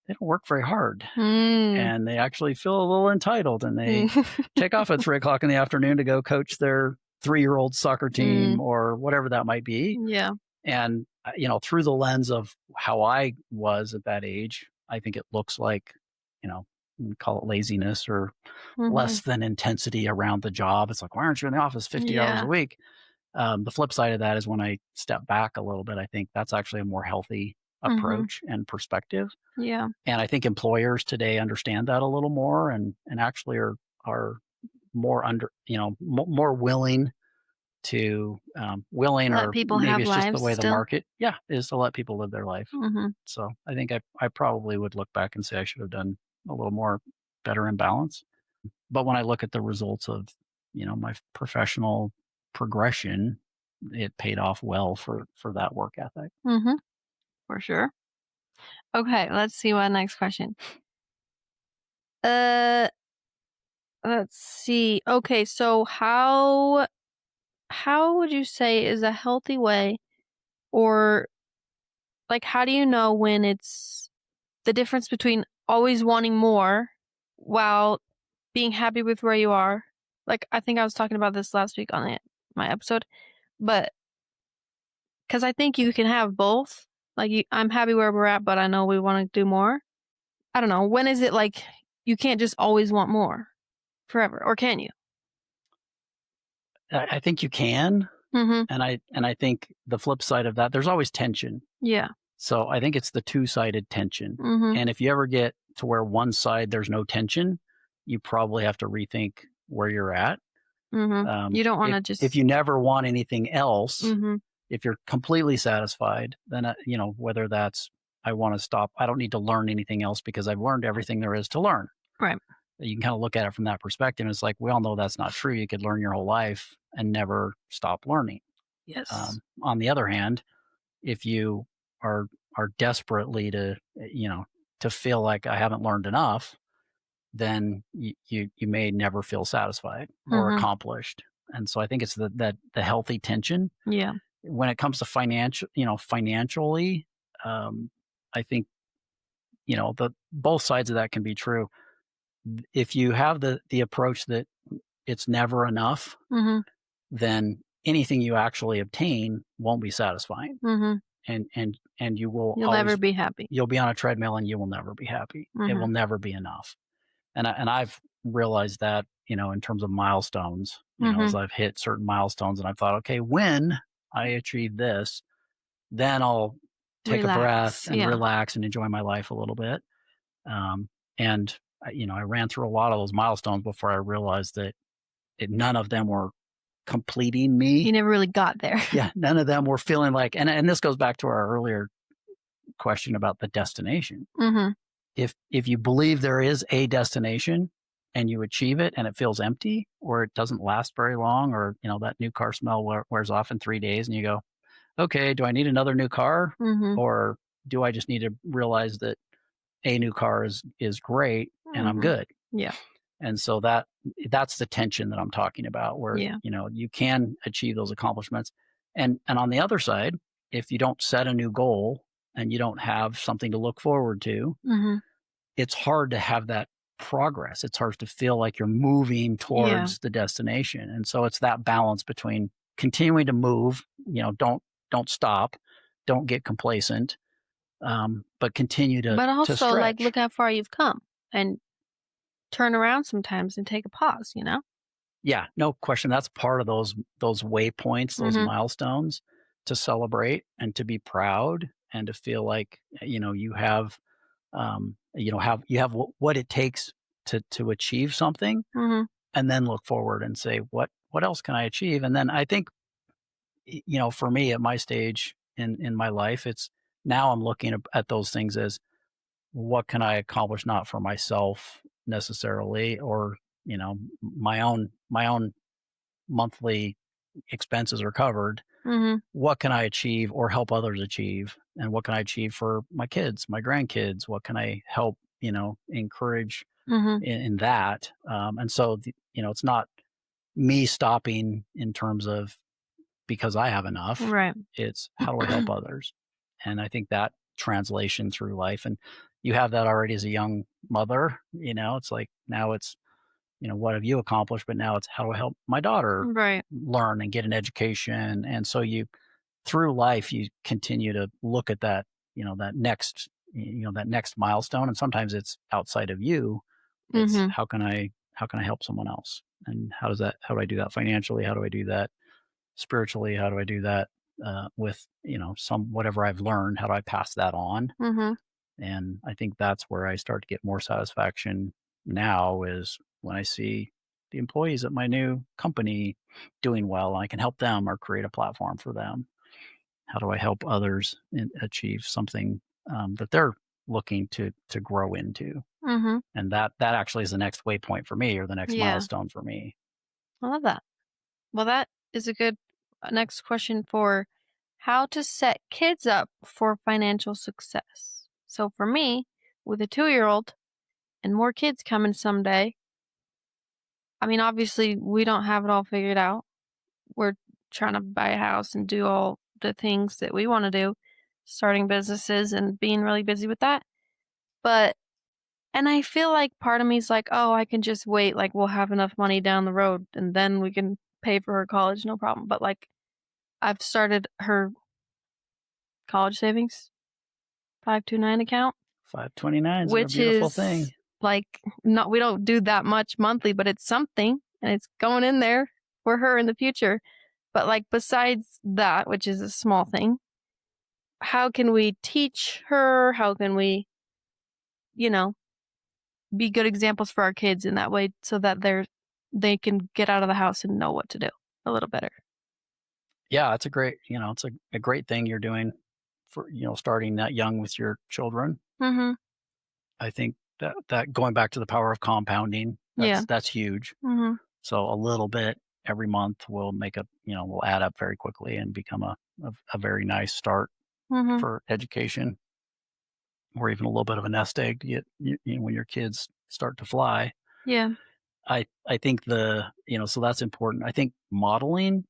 [SPEAKER 2] they don't work very hard,
[SPEAKER 1] Mm.
[SPEAKER 2] and they actually feel a little entitled, and they
[SPEAKER 1] Mm.
[SPEAKER 2] take off at 3 o'clock in the afternoon to go coach their 3-year-old soccer team
[SPEAKER 1] Mm.
[SPEAKER 2] or whatever that might be.
[SPEAKER 1] Yeah.
[SPEAKER 2] And, through the lens of how I was at that age, I think it looks like, we call it laziness or
[SPEAKER 1] Mhm.
[SPEAKER 2] less than intensity around the job. It's like, why aren't you in the office 50 hours a
[SPEAKER 1] Yeah.
[SPEAKER 2] week? The flip side of that is when I step back a little bit, I think that's actually a more healthy
[SPEAKER 1] Mhm.
[SPEAKER 2] approach and perspective.
[SPEAKER 1] Yeah.
[SPEAKER 2] And I think employers today understand that a little more, and actually are more more willing to, willing,
[SPEAKER 1] Let
[SPEAKER 2] or
[SPEAKER 1] people
[SPEAKER 2] maybe
[SPEAKER 1] have
[SPEAKER 2] it's just the
[SPEAKER 1] lives
[SPEAKER 2] way the
[SPEAKER 1] still.
[SPEAKER 2] market, yeah, is to let people live their life.
[SPEAKER 1] Mhm.
[SPEAKER 2] So I think I probably would look back and say I should have done a little more better in balance. But when I look at the results of, my professional progression, it paid off well for that work ethic.
[SPEAKER 1] Mhm. For sure. Okay, let's see what next question. Uh, let's see. Okay, so how would you say is a healthy way, or like how do you know when it's the difference between always wanting more while being happy with where you are? Like I think I was talking about this last week on my episode, but cuz I think you can have both. Like I'm happy where we're at, but I know we want to do more. I don't know. When is it like you can't just always want more forever, or can you?
[SPEAKER 2] I think you can,
[SPEAKER 1] Mhm.
[SPEAKER 2] and I think the flip side of that, there's always tension.
[SPEAKER 1] Yeah.
[SPEAKER 2] So I think it's the two-sided tension.
[SPEAKER 1] Mhm.
[SPEAKER 2] And if you ever get to where one side there's no tension, you probably have to rethink where you're at.
[SPEAKER 1] Mhm. You don't want
[SPEAKER 2] If
[SPEAKER 1] to
[SPEAKER 2] if
[SPEAKER 1] just
[SPEAKER 2] you never want anything else,
[SPEAKER 1] Mhm.
[SPEAKER 2] if you're completely satisfied, then, whether that's, I want to stop, I don't need to learn anything else because I've learned everything there is to learn.
[SPEAKER 1] Right.
[SPEAKER 2] You can kind of look at it from that perspective. It's like, we all know that's not true. You could learn your whole life and never stop learning.
[SPEAKER 1] Yes.
[SPEAKER 2] On the other hand, if you are desperately to feel like I haven't learned enough, then you may never feel satisfied or
[SPEAKER 1] Mhm.
[SPEAKER 2] accomplished. And so I think it's the healthy tension
[SPEAKER 1] Yeah.
[SPEAKER 2] when it comes to financially. I think, the both sides of that can be true. If you have the approach that it's never enough,
[SPEAKER 1] Mhm.
[SPEAKER 2] then anything you actually obtain won't be satisfying,
[SPEAKER 1] Mhm.
[SPEAKER 2] and you will
[SPEAKER 1] You'll never
[SPEAKER 2] always,
[SPEAKER 1] be happy.
[SPEAKER 2] you'll be on a treadmill and you will never be happy. It will
[SPEAKER 1] Mhm.
[SPEAKER 2] never be enough. And I've realized that, in terms of milestones, as
[SPEAKER 1] Mhm.
[SPEAKER 2] I've hit certain milestones, and I've thought, okay, when I achieve this, then I'll take a breath
[SPEAKER 1] Relax.
[SPEAKER 2] and
[SPEAKER 1] Yeah.
[SPEAKER 2] relax and enjoy my life a little bit. And I ran through a lot of those milestones before I realized that none of them were completing
[SPEAKER 1] You
[SPEAKER 2] me.
[SPEAKER 1] never really got there.
[SPEAKER 2] Yeah, none of them were feeling like, and this goes back to our earlier question about the destination.
[SPEAKER 1] Mhm.
[SPEAKER 2] If you believe there is a destination and you achieve it and it feels empty, or it doesn't last very long, or that new car smell wears off in 3 days, and you go, okay, do I need another new car,
[SPEAKER 1] Mhm.
[SPEAKER 2] or do I just need to realize that a new car is great and I'm
[SPEAKER 1] Mhm.
[SPEAKER 2] good?
[SPEAKER 1] Yeah.
[SPEAKER 2] And so that's the tension that I'm talking about, where,
[SPEAKER 1] Yeah.
[SPEAKER 2] you can achieve those accomplishments. And on the other side, if you don't set a new goal and you don't have something to look forward to,
[SPEAKER 1] Mhm.
[SPEAKER 2] it's hard to have that progress. It's hard to feel like you're moving
[SPEAKER 1] Yeah.
[SPEAKER 2] towards the destination. And so it's that balance between continuing to move, don't stop, don't get complacent, but continue to
[SPEAKER 1] But also like
[SPEAKER 2] stretch.
[SPEAKER 1] look how far you've come. And turn around sometimes and take a pause, you know?
[SPEAKER 2] Yeah, no question. That's part of those waypoints, those
[SPEAKER 1] Mhm.
[SPEAKER 2] milestones to celebrate and to be proud and to feel like, you have what it takes to achieve something,
[SPEAKER 1] Mhm.
[SPEAKER 2] and then look forward and say, what else can I achieve? And then I think, for me at my stage in my life, it's now I'm looking at those things as what can I accomplish, not for myself necessarily, or my own monthly expenses are covered.
[SPEAKER 1] Mhm.
[SPEAKER 2] What can I achieve or help others achieve? And what can I achieve for my kids, my grandkids? What can I help, encourage
[SPEAKER 1] Mhm.
[SPEAKER 2] in that? And so, it's not me stopping in terms of because I have enough.
[SPEAKER 1] Right.
[SPEAKER 2] It's how do I help others? And I think that translation through life, and you have that already as a young mother, it's like now it's, what have you accomplished? But now it's how do I help my daughter
[SPEAKER 1] Right.
[SPEAKER 2] learn and get an education? And so through life, you continue to look at that, that next milestone. And sometimes it's outside of you. It's
[SPEAKER 1] Mhm.
[SPEAKER 2] how can I help someone else? And how do I do that financially? How do I do that spiritually? How do I do that with, some whatever I've learned? How do I pass that on?
[SPEAKER 1] Mhm.
[SPEAKER 2] And I think that's where I start to get more satisfaction now is when I see the employees at my new company doing well, and I can help them or create a platform for them. How do I help others achieve something that they're looking to grow into?
[SPEAKER 1] Mhm.
[SPEAKER 2] And that actually is the next waypoint for me, or the next
[SPEAKER 1] Yeah.
[SPEAKER 2] milestone for me.
[SPEAKER 1] I love that. Well, that is a good next question for how to set kids up for financial success. So for me, with a 2-year-old and more kids coming someday, I mean, obviously we don't have it all figured out. We're trying to buy a house and do all the things that we want to do, starting businesses and being really busy with that. But and I feel like part of me is like, "Oh, I can just wait, like, we'll have enough money down the road, and then we can pay for her college, no problem." But, like, I've started her college savings, 529 account,
[SPEAKER 2] 529s are a
[SPEAKER 1] which
[SPEAKER 2] beautiful
[SPEAKER 1] is,
[SPEAKER 2] thing.
[SPEAKER 1] like, not we don't do that much monthly, but it's something, and it's going in there for her in the future. But, like, besides that, which is a small thing, how can we teach her? How can we, you know, be good examples for our kids in that way so that they can get out of the house and know what to do a little better.
[SPEAKER 2] Yeah, it's a great thing you're doing for, starting that young with your children.
[SPEAKER 1] Mhm.
[SPEAKER 2] I think that going back to the power of compounding,
[SPEAKER 1] Yeah.
[SPEAKER 2] that's huge.
[SPEAKER 1] Mhm.
[SPEAKER 2] So a little bit every month will add up very quickly and become a very nice start
[SPEAKER 1] Mhm.
[SPEAKER 2] for education, or even a little bit of a nest egg to get when your kids start to fly.
[SPEAKER 1] Yeah.
[SPEAKER 2] I think so that's important. I think modeling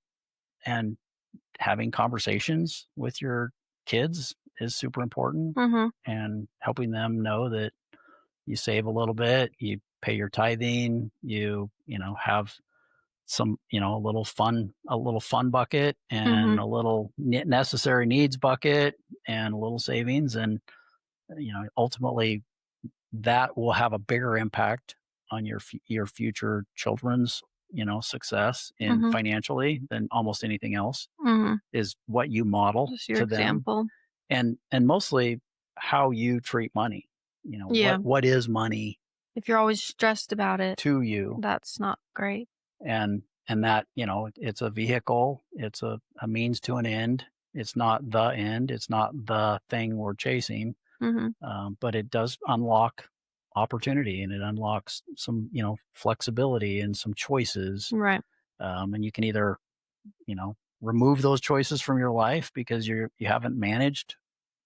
[SPEAKER 2] and having conversations with your kids is super important,
[SPEAKER 1] Mhm.
[SPEAKER 2] and helping them know that you save a little bit, you pay your tithing, have some, a little fun bucket, and
[SPEAKER 1] Mhm.
[SPEAKER 2] a little necessary needs bucket, and a little savings. And, ultimately that will have a bigger impact on your future children's, success in
[SPEAKER 1] Mhm.
[SPEAKER 2] financially than almost anything else,
[SPEAKER 1] Mhm.
[SPEAKER 2] is what you model
[SPEAKER 1] Just your
[SPEAKER 2] to them,
[SPEAKER 1] example.
[SPEAKER 2] and mostly how you treat money.
[SPEAKER 1] Yeah.
[SPEAKER 2] What is money
[SPEAKER 1] If you're always stressed about it,
[SPEAKER 2] to you?
[SPEAKER 1] that's not great.
[SPEAKER 2] And that, it's a vehicle, it's a means to an end. It's not the end, it's not the thing we're chasing,
[SPEAKER 1] Mhm.
[SPEAKER 2] but it does unlock opportunity, and it unlocks some, flexibility and some choices.
[SPEAKER 1] Right.
[SPEAKER 2] And you can either, remove those choices from your life because you haven't managed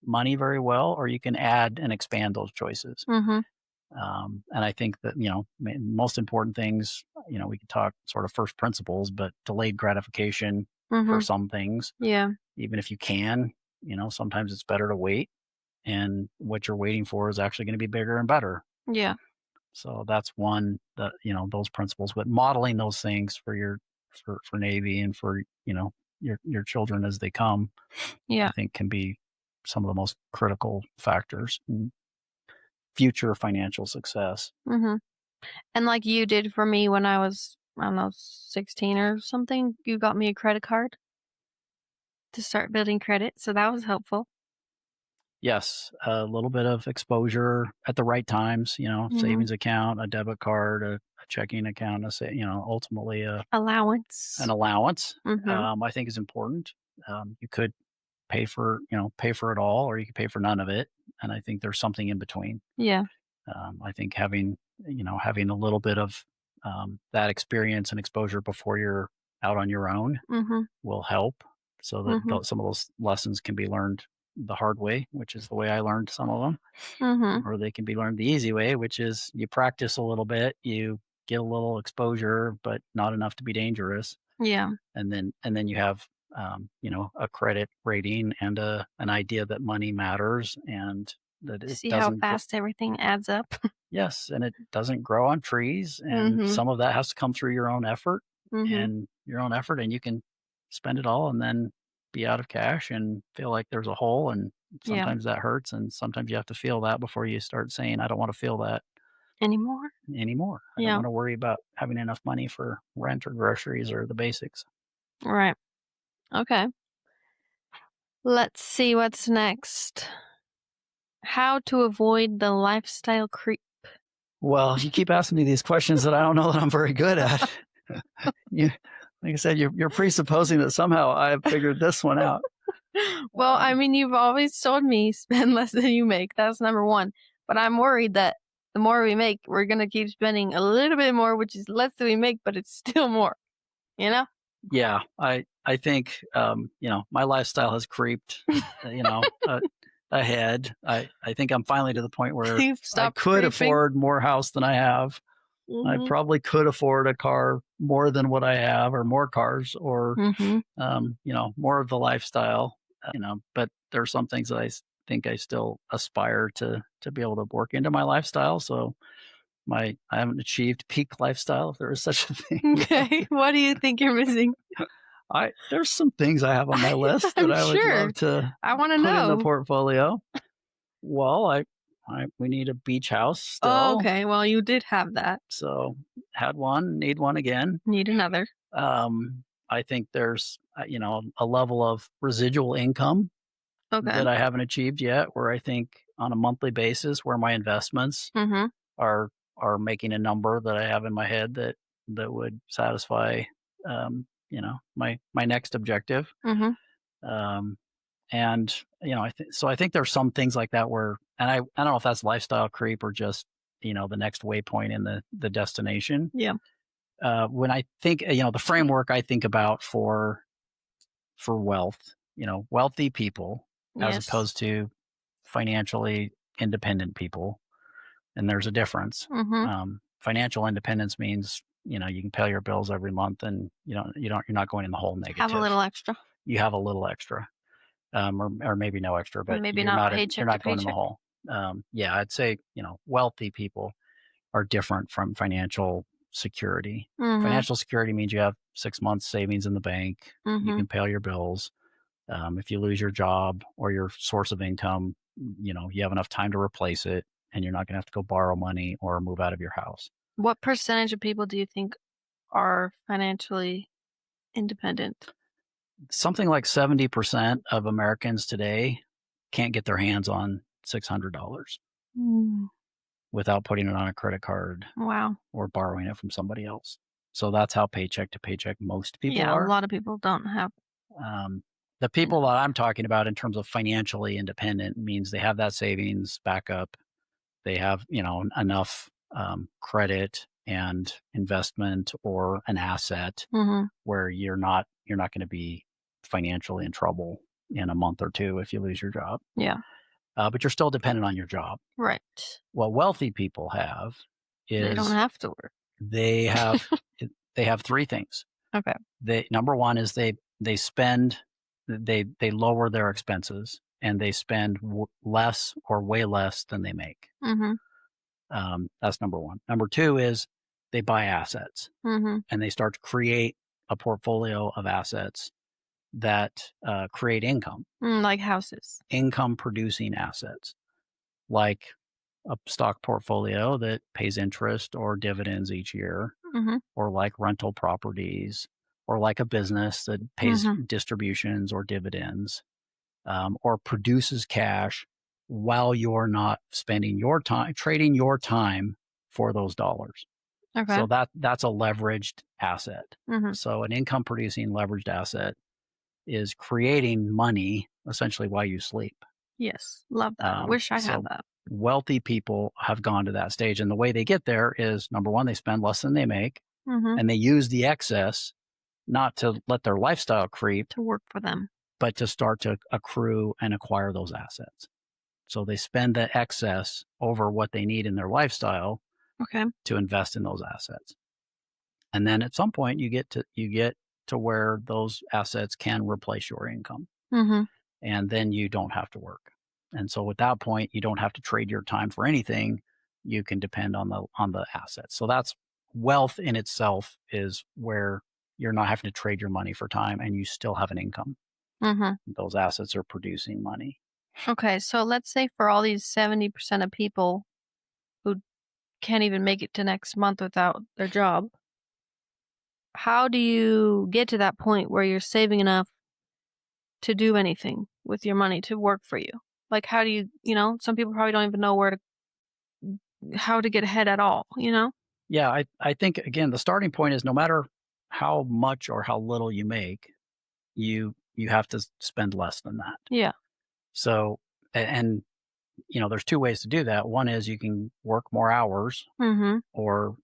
[SPEAKER 2] money very well, or you can add and expand those choices.
[SPEAKER 1] Mhm.
[SPEAKER 2] And I think that, most important things, we could talk sort of first principles, but delayed gratification for
[SPEAKER 1] Mhm.
[SPEAKER 2] some things,
[SPEAKER 1] Yeah.
[SPEAKER 2] even if you can, sometimes it's better to wait. And what you're waiting for is actually going to be bigger and better.
[SPEAKER 1] Yeah.
[SPEAKER 2] So that's one that, those principles, but modeling those things for for Navy, and for, your children as they come, I
[SPEAKER 1] Yeah.
[SPEAKER 2] think can be some of the most critical factors in future financial success.
[SPEAKER 1] Mhm. And like you did for me when I was, I don't know, 16 or something, you got me a credit card to start building credit, so that was helpful.
[SPEAKER 2] Yes, a little bit of exposure at the right times,
[SPEAKER 1] Mhm.
[SPEAKER 2] savings account, a debit card, a checking account, ultimately an
[SPEAKER 1] Allowance.
[SPEAKER 2] allowance,
[SPEAKER 1] Mhm.
[SPEAKER 2] I think is important. You could pay for it all, or you could pay for none of it. And I think there's something in between.
[SPEAKER 1] Yeah.
[SPEAKER 2] I think having a little bit of that experience and exposure before you're out on your own
[SPEAKER 1] Mhm.
[SPEAKER 2] will help, so that
[SPEAKER 1] Mhm.
[SPEAKER 2] some of those lessons can be learned the hard way, which is the way I learned some of them,
[SPEAKER 1] Mhm.
[SPEAKER 2] or they can be learned the easy way, which is you practice a little bit, you get a little exposure, but not enough to be dangerous,
[SPEAKER 1] Yeah.
[SPEAKER 2] and then you have a credit rating and an idea that money matters and that it
[SPEAKER 1] See how
[SPEAKER 2] doesn't
[SPEAKER 1] fast everything adds up?
[SPEAKER 2] yes, and it doesn't grow on trees, and
[SPEAKER 1] Mhm.
[SPEAKER 2] some of that has to come through
[SPEAKER 1] Mhm.
[SPEAKER 2] your own effort, and you can spend it all and then be out of cash and feel like there's a hole, and
[SPEAKER 1] Yeah.
[SPEAKER 2] sometimes that hurts, and sometimes you have to feel that before you start saying, "I don't wanna feel that
[SPEAKER 1] Anymore?
[SPEAKER 2] anymore. I don't
[SPEAKER 1] Yeah.
[SPEAKER 2] wanna worry about having enough money for rent or groceries or the basics."
[SPEAKER 1] Right. Okay. Let's see what's next. How to avoid the lifestyle creep.
[SPEAKER 2] Well, you keep asking me these questions that I don't know that I'm very good at. You like I said, you're presupposing that somehow I've figured this one out.
[SPEAKER 1] Well, I
[SPEAKER 2] Um,
[SPEAKER 1] mean, you've always told me spend less than you make. That's number one. But I'm worried that the more we make, we're gonna keep spending a little bit more, which is less than we make, but it's still more. You know?
[SPEAKER 2] yeah, I think, my lifestyle has creeped, ahead. I think I'm finally to the point where
[SPEAKER 1] You've
[SPEAKER 2] I
[SPEAKER 1] stopped
[SPEAKER 2] could
[SPEAKER 1] creeping.
[SPEAKER 2] afford more house than I have. I
[SPEAKER 1] Mhm.
[SPEAKER 2] probably could afford a car more than what I have, or more cars, or,
[SPEAKER 1] Mhm.
[SPEAKER 2] more of the lifestyle, but there are some things that think I still aspire to be able to work into my lifestyle, so I haven't achieved peak lifestyle, if there is such a thing yet.
[SPEAKER 1] Okay. What do you think you're missing?
[SPEAKER 2] I There's some things I have on my list that
[SPEAKER 1] I'm
[SPEAKER 2] I would
[SPEAKER 1] sure.
[SPEAKER 2] love to
[SPEAKER 1] I want to
[SPEAKER 2] put in the
[SPEAKER 1] know.
[SPEAKER 2] portfolio. Well, I we need a beach house
[SPEAKER 1] Oh,
[SPEAKER 2] still,
[SPEAKER 1] okay. Well, you did have that.
[SPEAKER 2] so had one, need one again.
[SPEAKER 1] Need another.
[SPEAKER 2] I think there's a level of residual income
[SPEAKER 1] Okay.
[SPEAKER 2] that I haven't achieved yet, where I think on a monthly basis, where my investments
[SPEAKER 1] Mhm.
[SPEAKER 2] are making a number that I have in my head that would satisfy my next objective.
[SPEAKER 1] Mhm.
[SPEAKER 2] Um, and I think there's some things like that where, and I don't know if that's lifestyle creep or just the next waypoint in the destination.
[SPEAKER 1] Yeah.
[SPEAKER 2] When I think the framework I think about for wealth, wealthy people as
[SPEAKER 1] Yes.
[SPEAKER 2] opposed to financially independent people, and there's a difference.
[SPEAKER 1] Mhm.
[SPEAKER 2] Financial independence means you can pay your bills every month, and you're not going in the hole
[SPEAKER 1] Have a
[SPEAKER 2] negative.
[SPEAKER 1] little extra.
[SPEAKER 2] You have a little extra, or maybe no extra, but
[SPEAKER 1] Maybe not
[SPEAKER 2] you're
[SPEAKER 1] paycheck to
[SPEAKER 2] not going in the
[SPEAKER 1] paycheck.
[SPEAKER 2] hole. Yeah, I'd say wealthy people are different from financial security.
[SPEAKER 1] Mhm.
[SPEAKER 2] Financial security means you have 6 months savings in the bank. You
[SPEAKER 1] Mhm.
[SPEAKER 2] can pay all your bills. If you lose your job or your source of income, you have enough time to replace it, and you're not going to have to go borrow money or move out of your house.
[SPEAKER 1] What percentage of people do you think are financially independent?
[SPEAKER 2] Something like 70% of Americans today can't get their hands on $600
[SPEAKER 1] Mm.
[SPEAKER 2] without putting it on a credit card
[SPEAKER 1] Wow.
[SPEAKER 2] or borrowing it from somebody else. So that's how paycheck to paycheck most people
[SPEAKER 1] Yeah, a
[SPEAKER 2] are.
[SPEAKER 1] lot of people don't have
[SPEAKER 2] Um, the people that
[SPEAKER 1] enough.
[SPEAKER 2] I'm talking about in terms of financially independent means they have that savings backup. They have, enough credit and investment or an asset
[SPEAKER 1] Mhm.
[SPEAKER 2] where you're not going to be financially in trouble in a month or two if you lose your job.
[SPEAKER 1] Yeah.
[SPEAKER 2] But you're still dependent on your job.
[SPEAKER 1] Right.
[SPEAKER 2] What wealthy people have
[SPEAKER 1] They don't
[SPEAKER 2] is
[SPEAKER 1] have to work.
[SPEAKER 2] they have they have three things.
[SPEAKER 1] Okay.
[SPEAKER 2] They Number one is they spend they lower their expenses, and they spend less or way less than they make.
[SPEAKER 1] Mhm.
[SPEAKER 2] That's number one. Number two is they buy assets,
[SPEAKER 1] Mhm.
[SPEAKER 2] and they start to create a portfolio of assets that create
[SPEAKER 1] Like houses.
[SPEAKER 2] income producing assets, like a stock portfolio that pays interest or dividends each year,
[SPEAKER 1] Mhm.
[SPEAKER 2] or like rental properties, or like a business that pays
[SPEAKER 1] Mhm.
[SPEAKER 2] distributions or dividends, or produces cash while you're not spending your time trading your time for those dollars.
[SPEAKER 1] Okay.
[SPEAKER 2] So that's a leveraged asset.
[SPEAKER 1] Mhm.
[SPEAKER 2] So an income producing leveraged asset is creating money essentially while you sleep.
[SPEAKER 1] Yes. Love that. Wish I had
[SPEAKER 2] So
[SPEAKER 1] that.
[SPEAKER 2] wealthy people have gone to that stage. And the way they get there is number one, they spend less than they make
[SPEAKER 1] Mhm.
[SPEAKER 2] and they use the excess not to let their lifestyle creep,
[SPEAKER 1] To work for them.
[SPEAKER 2] but to start to accrue and acquire those assets. So they spend the excess over what they need in their lifestyle
[SPEAKER 1] Okay.
[SPEAKER 2] to invest in those assets. And then at some point you get to where those assets can replace your income.
[SPEAKER 1] Mhm.
[SPEAKER 2] And then you don't have to work. And so at that point, you don't have to trade your time for anything. You can depend on the assets. So that's wealth in itself is where you're not having to trade your money for time and you still have an income.
[SPEAKER 1] Mhm.
[SPEAKER 2] Those assets are producing money.
[SPEAKER 1] Okay, so let's say for all these 70% of people who can't even make it to next month without their job, how do you get to that point where you're saving enough to do anything with your money to work for you? Like, how do some people probably don't even know how to get ahead at all, you know?
[SPEAKER 2] Yeah, I think again the starting point is no matter how much or how little you make, you have to spend less than that.
[SPEAKER 1] Yeah.
[SPEAKER 2] So and there's two ways to do that. One is you can work more hours
[SPEAKER 1] Mhm.
[SPEAKER 2] or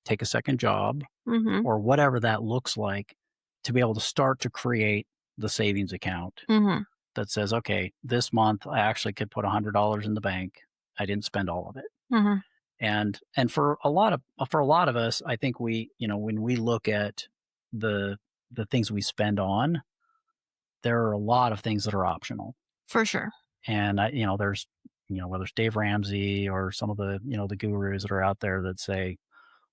[SPEAKER 2] take a second job
[SPEAKER 1] Mhm.
[SPEAKER 2] or whatever that looks like to be able to start to create the savings account
[SPEAKER 1] Mhm.
[SPEAKER 2] that says, okay, this month I actually could put $100 in the bank. I didn't spend all of it.
[SPEAKER 1] Mhm.
[SPEAKER 2] And for a lot of us, I think when we look at the the things we spend on, there are a lot of things that are optional.
[SPEAKER 1] For sure.
[SPEAKER 2] And there's whether it's Dave Ramsey or some of the gurus that are out there that say,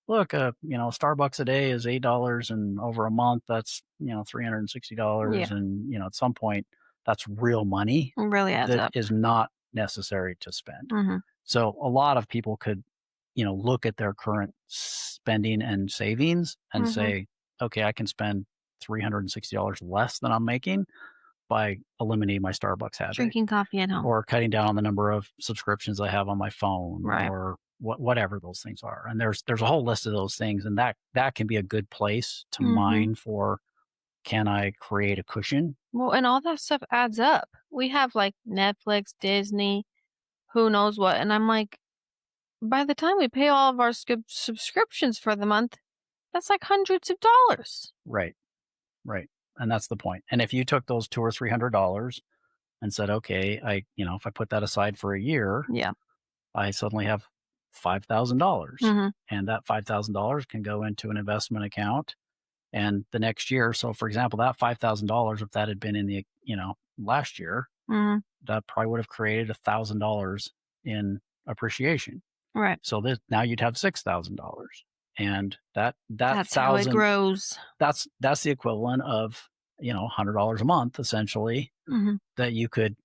[SPEAKER 2] look, Starbucks a day is $8 and over a month that's, $360.
[SPEAKER 1] Yeah.
[SPEAKER 2] And, at some point that's real money
[SPEAKER 1] It really adds
[SPEAKER 2] that
[SPEAKER 1] up.
[SPEAKER 2] is not necessary to spend.
[SPEAKER 1] Mhm.
[SPEAKER 2] So a lot of people could, look at their current spending and savings and
[SPEAKER 1] Mhm.
[SPEAKER 2] say, okay, I can spend $360 less than I'm making by eliminating my Starbucks habit
[SPEAKER 1] Drinking coffee at home.
[SPEAKER 2] or cutting down on the number of subscriptions I have on my phone
[SPEAKER 1] Right.
[SPEAKER 2] or whatever those things are. And there's a whole list of those things, and that can be a good place to
[SPEAKER 1] Mhm.
[SPEAKER 2] mine for, can I create a cushion?
[SPEAKER 1] Well, and all that stuff adds up. We have like Netflix, Disney, who knows what, and I'm like, by the time we pay all of our subscriptions for the month, that's like hundreds of dollars.
[SPEAKER 2] Right, right. And that's the point. And if you took those two or $300 and said, okay, if I put that aside for a year,
[SPEAKER 1] Yeah.
[SPEAKER 2] I suddenly have $5,000,
[SPEAKER 1] Mhm.
[SPEAKER 2] and that $5,000 can go into an investment account. And the next year, so for example, that $5,000, if that had been in the, last year,
[SPEAKER 1] Mhm.
[SPEAKER 2] that probably would have created $1,000 in appreciation.
[SPEAKER 1] Right.
[SPEAKER 2] So this now you'd have $6,000. And that
[SPEAKER 1] That's how it
[SPEAKER 2] thousand
[SPEAKER 1] grows.
[SPEAKER 2] that's the equivalent of, $100 a month essentially
[SPEAKER 1] Mhm.
[SPEAKER 2] that you could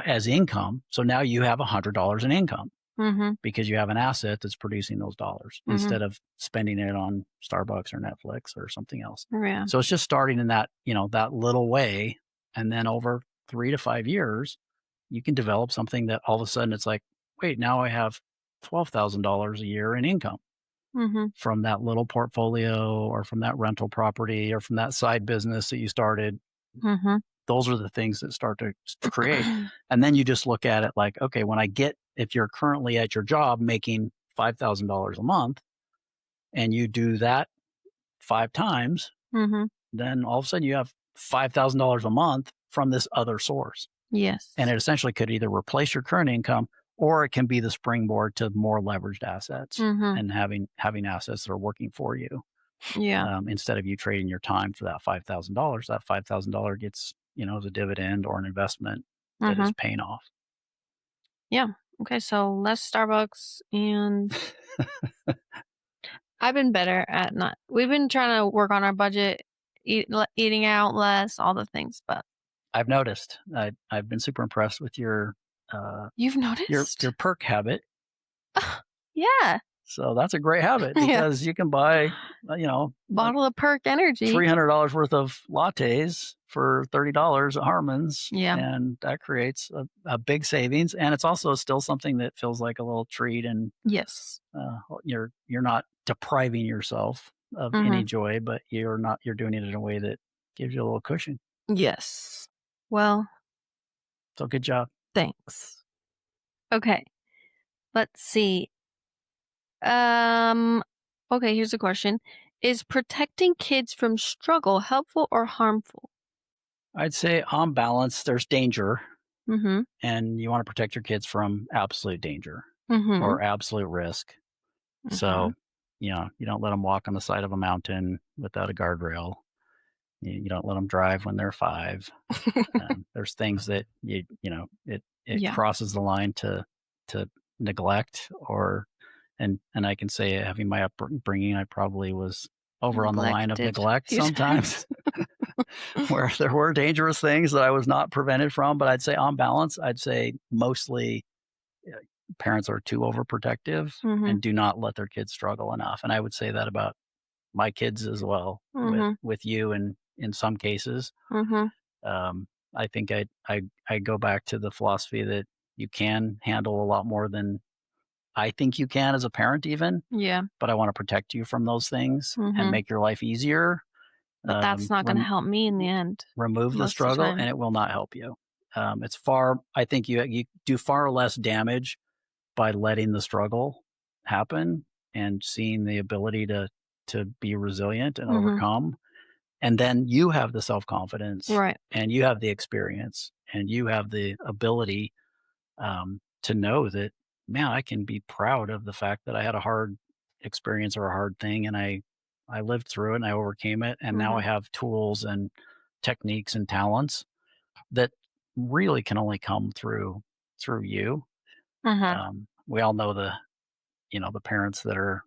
[SPEAKER 2] as income. So now you have $100 in income
[SPEAKER 1] Mhm.
[SPEAKER 2] because you have an asset that's producing those dollars
[SPEAKER 1] Mhm.
[SPEAKER 2] instead of spending it on Starbucks or Netflix or something else.
[SPEAKER 1] Yeah.
[SPEAKER 2] So it's just starting in that little way. And then over 3 to 5 years, you can develop something that all of a sudden it's like, wait, now I have $12,000 a year in income
[SPEAKER 1] Mhm.
[SPEAKER 2] from that little portfolio or from that rental property or from that side business that you started.
[SPEAKER 1] Mhm.
[SPEAKER 2] Those are the things that start to create. And then you just look at it like, okay, if you're currently at your job making $5,000 a month and you do that 5 times,
[SPEAKER 1] Mhm.
[SPEAKER 2] then all of a sudden you have $5,000 a month from this other source. And
[SPEAKER 1] Yes.
[SPEAKER 2] it essentially could either replace your current income or it can be the springboard to more leveraged assets
[SPEAKER 1] Mhm.
[SPEAKER 2] and having assets that are working for you.
[SPEAKER 1] Yeah.
[SPEAKER 2] Instead of you trading your time for that $5,000 gets, as a dividend or an investment that is
[SPEAKER 1] Mhm.
[SPEAKER 2] paying off.
[SPEAKER 1] Yeah. Okay, so less Starbucks, and I've been better at not we've been trying to work on our budget, eating out less, all the things, but
[SPEAKER 2] I've noticed. I've been super impressed with your uh,
[SPEAKER 1] you've
[SPEAKER 2] your
[SPEAKER 1] noticed?
[SPEAKER 2] perk habit.
[SPEAKER 1] Yeah.
[SPEAKER 2] So that's a great habit
[SPEAKER 1] Yeah.
[SPEAKER 2] because you can buy, like
[SPEAKER 1] Bottle of Perk Energy.
[SPEAKER 2] $300 worth of lattes for $30 at Harmon's,
[SPEAKER 1] Yeah.
[SPEAKER 2] and that creates a big savings. And it's also still something that feels like a little treat, and
[SPEAKER 1] Yes.
[SPEAKER 2] you're not depriving yourself of
[SPEAKER 1] Mhm.
[SPEAKER 2] any joy, but you're doing it in a way that gives you a little cushion.
[SPEAKER 1] Yes. Well,
[SPEAKER 2] So good job.
[SPEAKER 1] thanks. Okay. Let's see. Um, okay, here's a question. Is protecting kids from struggle helpful or harmful?
[SPEAKER 2] I'd say on balance, there's danger,
[SPEAKER 1] Mhm.
[SPEAKER 2] and you want to protect your kids from absolute danger
[SPEAKER 1] Mhm.
[SPEAKER 2] or absolute risk.
[SPEAKER 1] Mhm.
[SPEAKER 2] So, you don't let them walk on the side of a mountain without a guardrail. You don't let them drive when they're 5. There's things that it
[SPEAKER 1] Yeah.
[SPEAKER 2] crosses the line to neglect, and I can say, having my upbringing, I probably was over on the line of
[SPEAKER 1] Neglected a
[SPEAKER 2] neglect
[SPEAKER 1] few
[SPEAKER 2] sometimes,
[SPEAKER 1] times.
[SPEAKER 2] where there were dangerous things that I was not prevented from. But I'd say on balance, I'd say mostly uh, parents are too overprotective
[SPEAKER 1] Mhm.
[SPEAKER 2] and do not let their kids struggle enough. And I would say that about my kids as well, with
[SPEAKER 1] Mhm.
[SPEAKER 2] you, and in some cases.
[SPEAKER 1] Mhm.
[SPEAKER 2] Um, I think I go back to the philosophy that you can handle a lot more than I think you can as a parent, even,
[SPEAKER 1] Yeah.
[SPEAKER 2] but I want to protect you from those things and
[SPEAKER 1] Mhm.
[SPEAKER 2] make your life easier.
[SPEAKER 1] But that's not gonna
[SPEAKER 2] Rem-
[SPEAKER 1] help me in the end
[SPEAKER 2] Remove the
[SPEAKER 1] most of the
[SPEAKER 2] struggle,
[SPEAKER 1] time.
[SPEAKER 2] and it will not help you. It's far. I think you do far less damage by letting the struggle happen and seeing the ability to be resilient and
[SPEAKER 1] Mhm.
[SPEAKER 2] overcome. And then you have the self-confidence,
[SPEAKER 1] Right.
[SPEAKER 2] and you have the experience, and you have the ability, to know that, man, I can be proud of the fact that I had a hard experience or a hard thing, and I lived through it and I overcame it, and now I
[SPEAKER 1] Mhm.
[SPEAKER 2] have tools and techniques and talents that really can only come through you.
[SPEAKER 1] Mhm.
[SPEAKER 2] We all know the parents that are,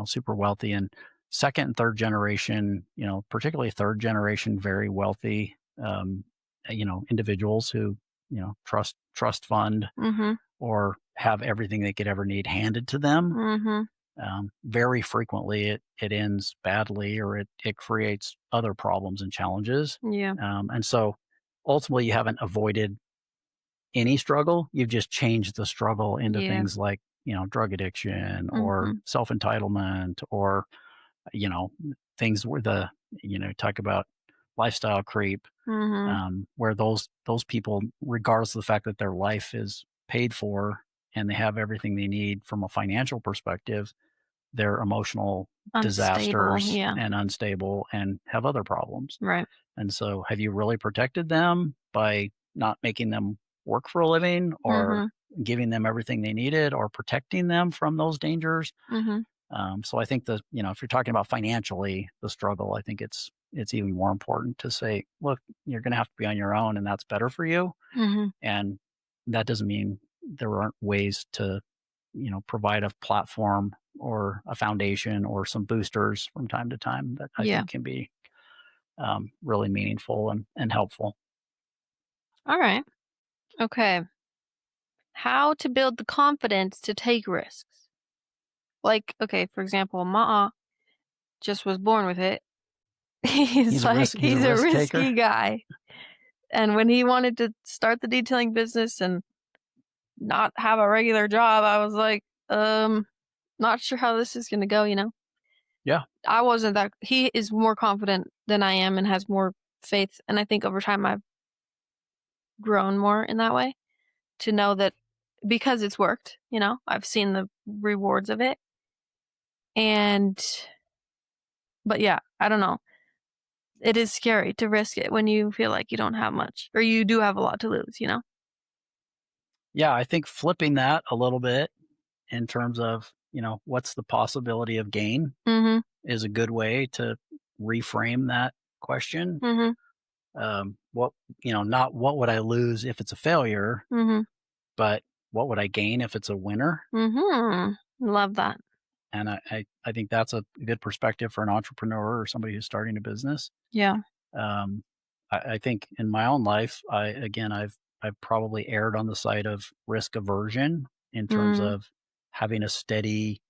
[SPEAKER 2] super wealthy, and second and third generation, particularly third generation, very wealthy, individuals who, trust fund
[SPEAKER 1] Mhm.
[SPEAKER 2] or have everything they could ever need handed to them.
[SPEAKER 1] Mhm.
[SPEAKER 2] Very frequently it ends badly, or it creates other problems and challenges.
[SPEAKER 1] Yeah.
[SPEAKER 2] And so ultimately you haven't avoided any struggle. You've just changed the struggle into
[SPEAKER 1] Yeah.
[SPEAKER 2] things like, drug addiction or
[SPEAKER 1] Mhm.
[SPEAKER 2] self-entitlement, or, you know, things where talk about lifestyle creep,
[SPEAKER 1] Mhm.
[SPEAKER 2] where those people, regardless of the fact that their life is paid for and they have everything they need from a financial perspective, they're emotional
[SPEAKER 1] Unstable.
[SPEAKER 2] disasters
[SPEAKER 1] Yeah.
[SPEAKER 2] and unstable and have other problems.
[SPEAKER 1] Right.
[SPEAKER 2] And so, have you really protected them by not making them work for a living, or
[SPEAKER 1] Mhm.
[SPEAKER 2] giving them everything they needed, or protecting them from those dangers?
[SPEAKER 1] Mhm.
[SPEAKER 2] So I think that, if you're talking about financially the struggle, I think it's even more important to say, look, you're going to have to be on your own, and that's better for you.
[SPEAKER 1] Mhm.
[SPEAKER 2] And that doesn't mean there aren't ways to, provide a platform or a foundation or some boosters from time to time that I
[SPEAKER 1] Yeah.
[SPEAKER 2] think can be, really meaningful and helpful.
[SPEAKER 1] All right. Okay. How to build the confidence to take risks? Like, okay, for example, Ma just was born with it.
[SPEAKER 2] He's a risk he's a
[SPEAKER 1] He's a
[SPEAKER 2] risk taker.
[SPEAKER 1] risky guy. And when he wanted to start the detailing business and not have a regular job, I was like, not sure how this is gonna go, you know?
[SPEAKER 2] Yeah.
[SPEAKER 1] I wasn't that he is more confident than I am and has more faith, and I think over time I've grown more in that way to know that because it's worked, you know? I've seen the rewards of it, and but yeah, I don't know. It is scary to risk it when you feel like you don't have much or you do have a lot to lose, you know?
[SPEAKER 2] Yeah, I think flipping that a little bit in terms of, what's the possibility of gain,
[SPEAKER 1] Mhm.
[SPEAKER 2] is a good way to reframe that question.
[SPEAKER 1] Mhm.
[SPEAKER 2] What, not what would I lose if it's a failure,
[SPEAKER 1] Mhm.
[SPEAKER 2] but what would I gain if it's a winner?
[SPEAKER 1] Mhm. Love that.
[SPEAKER 2] And I think that's a good perspective for an entrepreneur or somebody who's starting a business.
[SPEAKER 1] Yeah.
[SPEAKER 2] Um, I think in my own life, I've probably erred on the side of risk aversion in terms
[SPEAKER 1] Mm.
[SPEAKER 2] of having a steady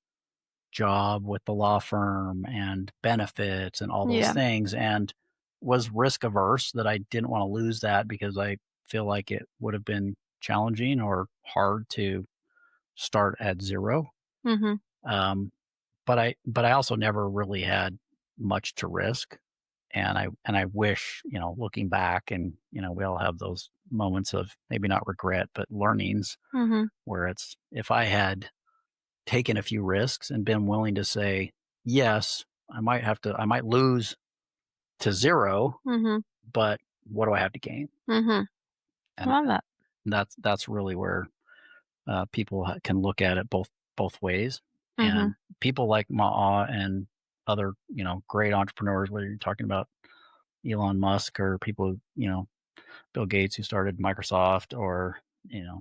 [SPEAKER 2] job with the law firm and benefits and all those
[SPEAKER 1] Yeah.
[SPEAKER 2] things, and was risk averse that I didn't want to lose that because I feel like it would have been challenging or hard to start at 0.
[SPEAKER 1] Mhm.
[SPEAKER 2] Um, but I also never really had much to risk, and I wish, looking back, and, we all have those moments of maybe not regret, but learnings
[SPEAKER 1] Mhm.
[SPEAKER 2] where it's, if I had taken a few risks and been willing to say, yes, I might lose to 0,
[SPEAKER 1] Mhm.
[SPEAKER 2] but what do I have to gain?
[SPEAKER 1] Mhm.
[SPEAKER 2] And
[SPEAKER 1] Love that.
[SPEAKER 2] that's really where people can look at it both ways.
[SPEAKER 1] Mhm.
[SPEAKER 2] And people like Ma'a and other, great entrepreneurs, whether you're talking about Elon Musk or people, Bill Gates, who started Microsoft, or,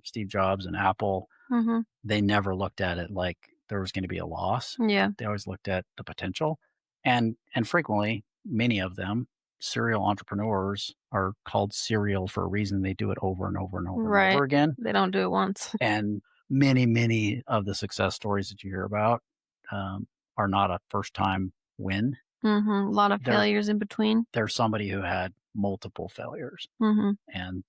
[SPEAKER 2] Steve Jobs and Apple,
[SPEAKER 1] Mhm.
[SPEAKER 2] they never looked at it like there was going to be a loss.
[SPEAKER 1] Yeah.
[SPEAKER 2] They always looked at the potential. And frequently, many of them, serial entrepreneurs, are called serial for a reason. They do it over and over and over and over
[SPEAKER 1] Right.
[SPEAKER 2] again.
[SPEAKER 1] They don't do it once.
[SPEAKER 2] And many of the success stories that you hear about, um, are not a first time win.
[SPEAKER 1] Mhm. A lot of
[SPEAKER 2] They're
[SPEAKER 1] failures in between.
[SPEAKER 2] they're somebody who had multiple failures,
[SPEAKER 1] Mhm.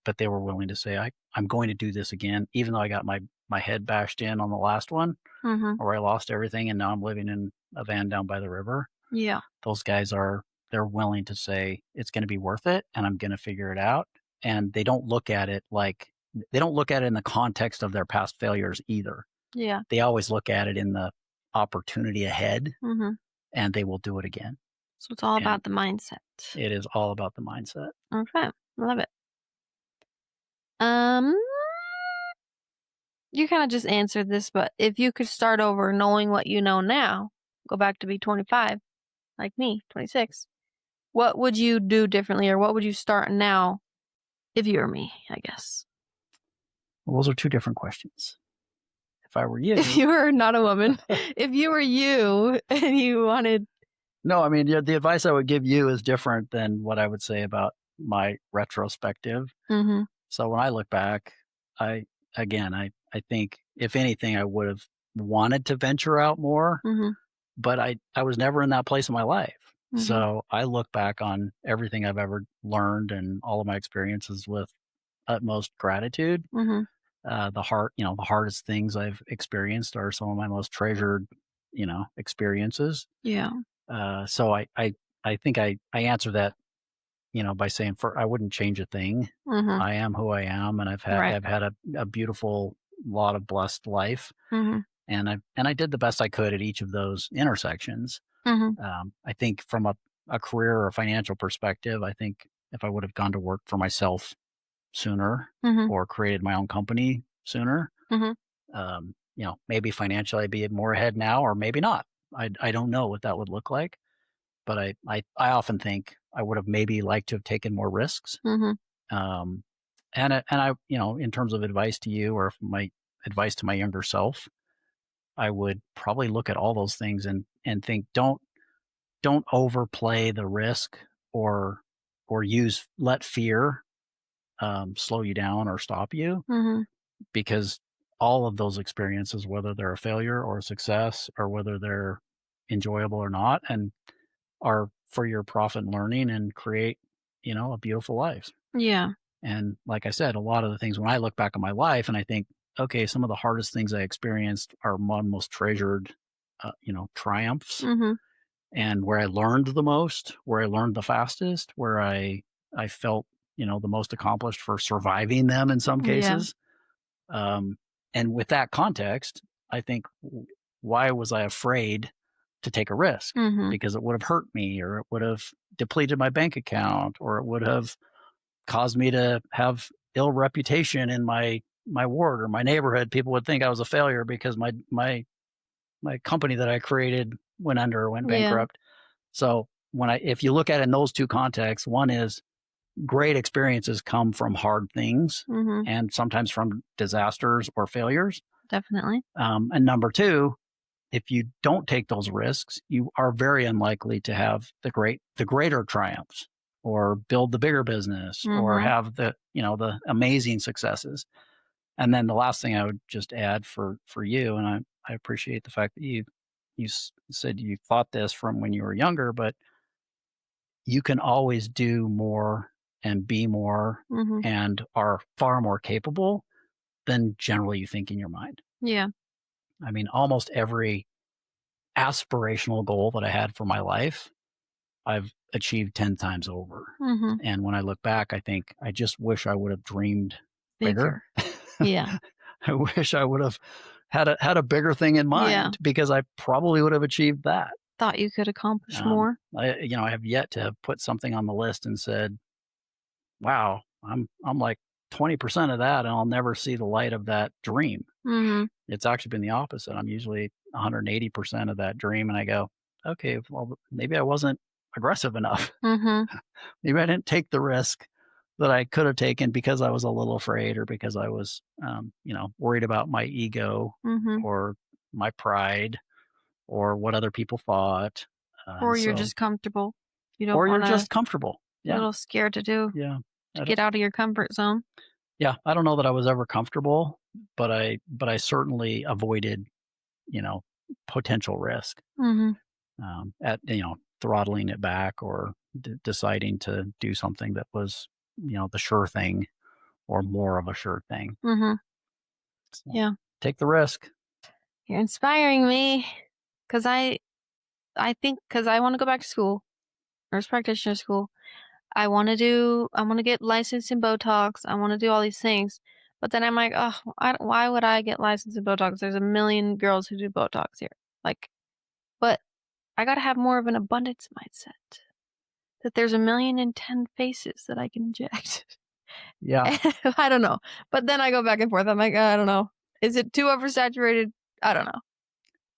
[SPEAKER 2] but they were willing to say, I'm going to do this again, even though I got my head bashed in on the last one,
[SPEAKER 1] Mhm.
[SPEAKER 2] or I lost everything and now I'm living in a van down by the river.
[SPEAKER 1] Yeah.
[SPEAKER 2] Those guys they're willing to say it's going to be worth it and I'm going to figure it out. And they don't look at it in the context of their past failures either.
[SPEAKER 1] Yeah.
[SPEAKER 2] They always look at it in the opportunity ahead,
[SPEAKER 1] Mhm.
[SPEAKER 2] and they will do it again.
[SPEAKER 1] So it's all
[SPEAKER 2] And
[SPEAKER 1] about the mindset.
[SPEAKER 2] it is all about the mindset.
[SPEAKER 1] Okay. Love it. Um, you kind of just answered this, but if you could start over knowing what you know now, go back to be 25, like me, 26, what would you do differently, or what would you start now if you were me, I guess?
[SPEAKER 2] Well, those are two different questions. If I were
[SPEAKER 1] If
[SPEAKER 2] you,
[SPEAKER 1] you were not a woman, if you were you and you wanted.
[SPEAKER 2] no, I mean, the advice I would give you is different than what I would say about my retrospective.
[SPEAKER 1] Mhm.
[SPEAKER 2] So when I look back, I I think if anything, I would have wanted to venture out more,
[SPEAKER 1] Mhm.
[SPEAKER 2] but I was never in that place in my life.
[SPEAKER 1] Mhm.
[SPEAKER 2] So I look back on everything I've ever learned and all of my experiences with utmost gratitude.
[SPEAKER 1] Mhm.
[SPEAKER 2] The hardest things I've experienced are some of my most treasured, experiences.
[SPEAKER 1] Yeah.
[SPEAKER 2] So I think I answer that, by saying, for I wouldn't change a thing.
[SPEAKER 1] Mhm.
[SPEAKER 2] I am who I am, and
[SPEAKER 1] Right.
[SPEAKER 2] I've had a beautiful, lot of blessed life,
[SPEAKER 1] Mhm.
[SPEAKER 2] and I did the best I could at each of those intersections.
[SPEAKER 1] Mhm.
[SPEAKER 2] I think from a career or financial perspective, I think if I would have gone to work for myself sooner,
[SPEAKER 1] Mhm.
[SPEAKER 2] or created my own company sooner,
[SPEAKER 1] Mhm.
[SPEAKER 2] maybe financially I'd be more ahead now, or maybe not. I don't know what that would look like, but I often think I would have maybe liked to have taken more risks.
[SPEAKER 1] Mhm.
[SPEAKER 2] Um, and I, in terms of advice to you, or my advice to my younger self, I would probably look at all those things and think, don't overplay the risk, or let fear slow you down or stop you,
[SPEAKER 1] Mhm.
[SPEAKER 2] because all of those experiences, whether they're a failure or a success, or whether they're enjoyable or not, and are for your profit and learning, and create, a beautiful life.
[SPEAKER 1] Yeah.
[SPEAKER 2] And like I said, a lot of the things, when I look back on my life and I think, okay, some of the hardest things I experienced are my most treasured, triumphs,
[SPEAKER 1] Mhm.
[SPEAKER 2] and where I learned the most, where I learned the fastest, where I felt, the most accomplished for surviving them in some
[SPEAKER 1] Yeah.
[SPEAKER 2] cases. Um, and with that context, I think, why was I afraid to take a risk?
[SPEAKER 1] Mhm.
[SPEAKER 2] Because it would have hurt me, or it would have depleted my bank account, or it would have caused me to have ill reputation in my ward or my neighborhood. People would think I was a failure because my company that I created went under, or went
[SPEAKER 1] Yeah.
[SPEAKER 2] bankrupt. So if you look at it in those two contexts, one is, great experiences come from hard things,
[SPEAKER 1] Mhm.
[SPEAKER 2] and sometimes from disasters or failures.
[SPEAKER 1] Definitely.
[SPEAKER 2] And number two, if you don't take those risks, you are very unlikely to have the greater triumphs, or build the bigger business, or
[SPEAKER 1] Mhm.
[SPEAKER 2] have the amazing successes. And then the last thing I would just add for you, and I appreciate the fact that said you thought this from when you were younger, but you can always do more and be more
[SPEAKER 1] Mhm.
[SPEAKER 2] and are far more capable than generally you think in your mind.
[SPEAKER 1] Yeah.
[SPEAKER 2] I mean, almost every aspirational goal that I had for my life, I've achieved 10 times over.
[SPEAKER 1] Mhm.
[SPEAKER 2] And when I look back, I think I just wish I would have dreamed bigger.
[SPEAKER 1] Bigger. Yeah.
[SPEAKER 2] I wish I would have had a bigger thing in
[SPEAKER 1] Yeah.
[SPEAKER 2] mind because I probably would have achieved that.
[SPEAKER 1] Thought you could accomplish more.
[SPEAKER 2] I have yet to put something on the list and said, "Wow, I'm like 20% of that, and I'll never see the light of that dream."
[SPEAKER 1] Mhm.
[SPEAKER 2] It's actually been the opposite. I'm usually 180% of that dream, and I go, "Okay, well, maybe I wasn't aggressive enough.
[SPEAKER 1] Mhm.
[SPEAKER 2] Maybe I didn't take the risk that I could have taken because I was a little afraid or because I was, worried about my ego
[SPEAKER 1] Mhm.
[SPEAKER 2] or my pride or what other people thought."
[SPEAKER 1] Or you're just comfortable. You don't
[SPEAKER 2] Or you're
[SPEAKER 1] wanna
[SPEAKER 2] just comfortable.
[SPEAKER 1] a
[SPEAKER 2] Yeah,
[SPEAKER 1] little scared
[SPEAKER 2] yeah.
[SPEAKER 1] to
[SPEAKER 2] I don't
[SPEAKER 1] get out of your comfort zone.
[SPEAKER 2] Yeah, I don't know that I was ever comfortable, but I certainly avoided, you know, potential risk,
[SPEAKER 1] Mhm.
[SPEAKER 2] at throttling it back or deciding to do something that was, the sure thing or more of a sure thing.
[SPEAKER 1] Mhm.
[SPEAKER 2] So,
[SPEAKER 1] Yeah.
[SPEAKER 2] take the risk.
[SPEAKER 1] You're inspiring me, cause I think, cause I wanna go back to school, nurse practitioner school. I wanna get licensed in Botox. I wanna do all these things. But then I'm like, "Oh, why would I get licensed in Botox? There's a million girls who do Botox here." Like, but I gotta have more of an abundance mindset, that there's 1,000,010 faces that I can inject.
[SPEAKER 2] Yeah,
[SPEAKER 1] I don't know. But then I go back and forth. I'm like, I don't know. Is it too oversaturated? I don't know."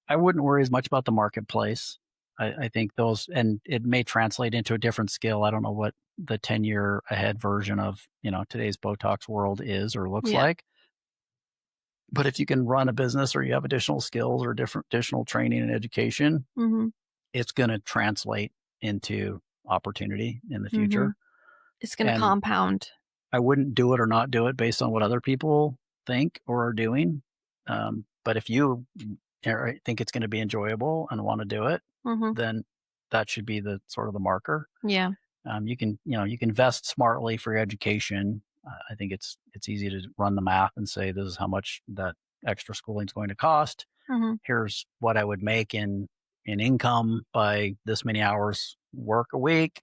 [SPEAKER 2] I wouldn't worry as much about the marketplace. I think those, and it may translate into a different skill. I don't know what the 10-year ahead version of, today's Botox world is or looks
[SPEAKER 1] Yeah.
[SPEAKER 2] like. But if you can run a business or you have additional skills or different additional training and education,
[SPEAKER 1] Mhm.
[SPEAKER 2] it's going to translate into opportunity in the future.
[SPEAKER 1] Mhm. It's gonna
[SPEAKER 2] And
[SPEAKER 1] compound.
[SPEAKER 2] I wouldn't do it or not do it based on what other people think or are doing. But if you think it's going to be enjoyable and want to do it,
[SPEAKER 1] Mhm.
[SPEAKER 2] then that should be the sort of the marker.
[SPEAKER 1] Yeah.
[SPEAKER 2] You can invest smartly for your education. I think it's easy to run the math and say this is how much that extra schooling is going to cost.
[SPEAKER 1] Mhm.
[SPEAKER 2] Here's what I would make in income by this many hours work a week.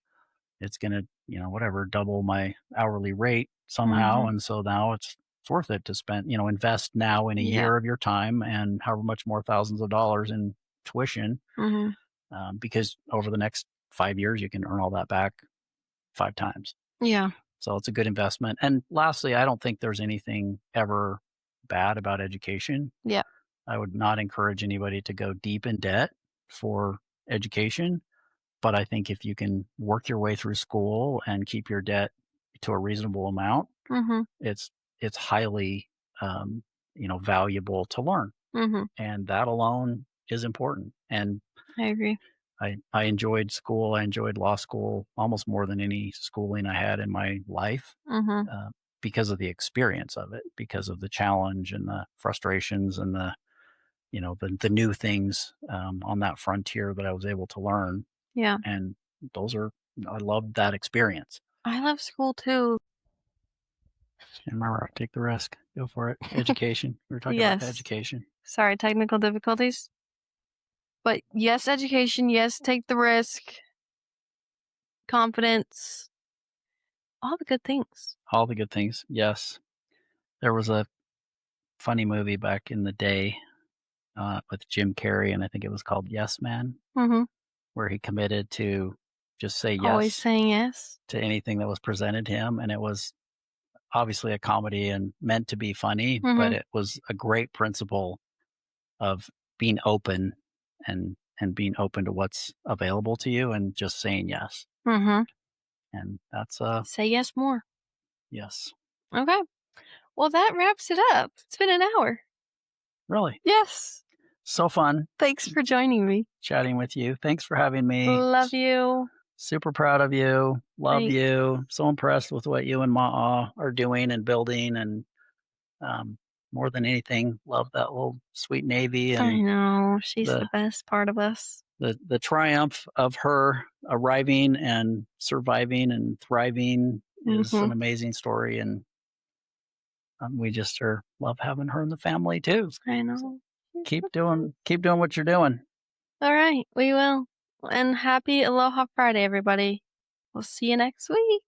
[SPEAKER 2] It's going to, whatever, double my hourly rate somehow.
[SPEAKER 1] Mhm.
[SPEAKER 2] And so now it's worth it to spend, invest now in a
[SPEAKER 1] Yeah.
[SPEAKER 2] year of your time and however much more thousands of dollars in tuition,
[SPEAKER 1] Mhm.
[SPEAKER 2] because over the next 5 years, you can earn all that back 5 times.
[SPEAKER 1] Yeah.
[SPEAKER 2] So it's a good investment. And lastly, I don't think there's anything ever bad about education.
[SPEAKER 1] Yeah.
[SPEAKER 2] I would not encourage anybody to go deep in debt for education. But I think if you can work your way through school and keep your debt to a reasonable amount,
[SPEAKER 1] Mhm.
[SPEAKER 2] it's it's highly valuable to learn,
[SPEAKER 1] Mhm.
[SPEAKER 2] and that alone is important. And
[SPEAKER 1] I agree.
[SPEAKER 2] I enjoyed school. I enjoyed law school almost more than any schooling I had in my life,
[SPEAKER 1] Mhm.
[SPEAKER 2] uh, because of the experience of it, because of the challenge and the frustrations and the new things, on that frontier that I was able to learn.
[SPEAKER 1] Yeah.
[SPEAKER 2] And those are I loved that experience.
[SPEAKER 1] I love school too.
[SPEAKER 2] And remember, take the risk. Go for it. Education. We were talking about
[SPEAKER 1] Yes.
[SPEAKER 2] education.
[SPEAKER 1] Sorry, technical difficulties. But yes, education, yes, take the risk, confidence, all the good things.
[SPEAKER 2] All the good things. Yes. There was a funny movie back in the day, with Jim Carrey, and I think it was called Yes Man,
[SPEAKER 1] Mhm.
[SPEAKER 2] where he committed to just say
[SPEAKER 1] Always
[SPEAKER 2] yes
[SPEAKER 1] saying yes.
[SPEAKER 2] to anything that was presented him. And it was obviously a comedy and meant to be funny, but
[SPEAKER 1] Mhm.
[SPEAKER 2] it was a great principle of being open and being open to what's available to you and just saying yes.
[SPEAKER 1] Mhm.
[SPEAKER 2] And that's
[SPEAKER 1] Say yes more.
[SPEAKER 2] yes.
[SPEAKER 1] Okay. Well, that wraps it up. It's been an hour.
[SPEAKER 2] Really.
[SPEAKER 1] Yes.
[SPEAKER 2] So fun
[SPEAKER 1] Thanks for joining me.
[SPEAKER 2] chatting with you. Thanks for having me.
[SPEAKER 1] Love you.
[SPEAKER 2] Super proud of you. Love
[SPEAKER 1] Thanks.
[SPEAKER 2] you. So impressed with what you and Ma'a are doing and building. And more than anything, love that little sweet Navy
[SPEAKER 1] I
[SPEAKER 2] and
[SPEAKER 1] know. She's
[SPEAKER 2] the
[SPEAKER 1] the best part of us.
[SPEAKER 2] the triumph of her arriving and surviving and thriving is
[SPEAKER 1] Mhm.
[SPEAKER 2] an amazing story, and we just are love having her in the family too.
[SPEAKER 1] I
[SPEAKER 2] So
[SPEAKER 1] know. She's the
[SPEAKER 2] keep doing what you're doing.
[SPEAKER 1] All right, we will. And happy Aloha Friday, everybody. We'll see you next week.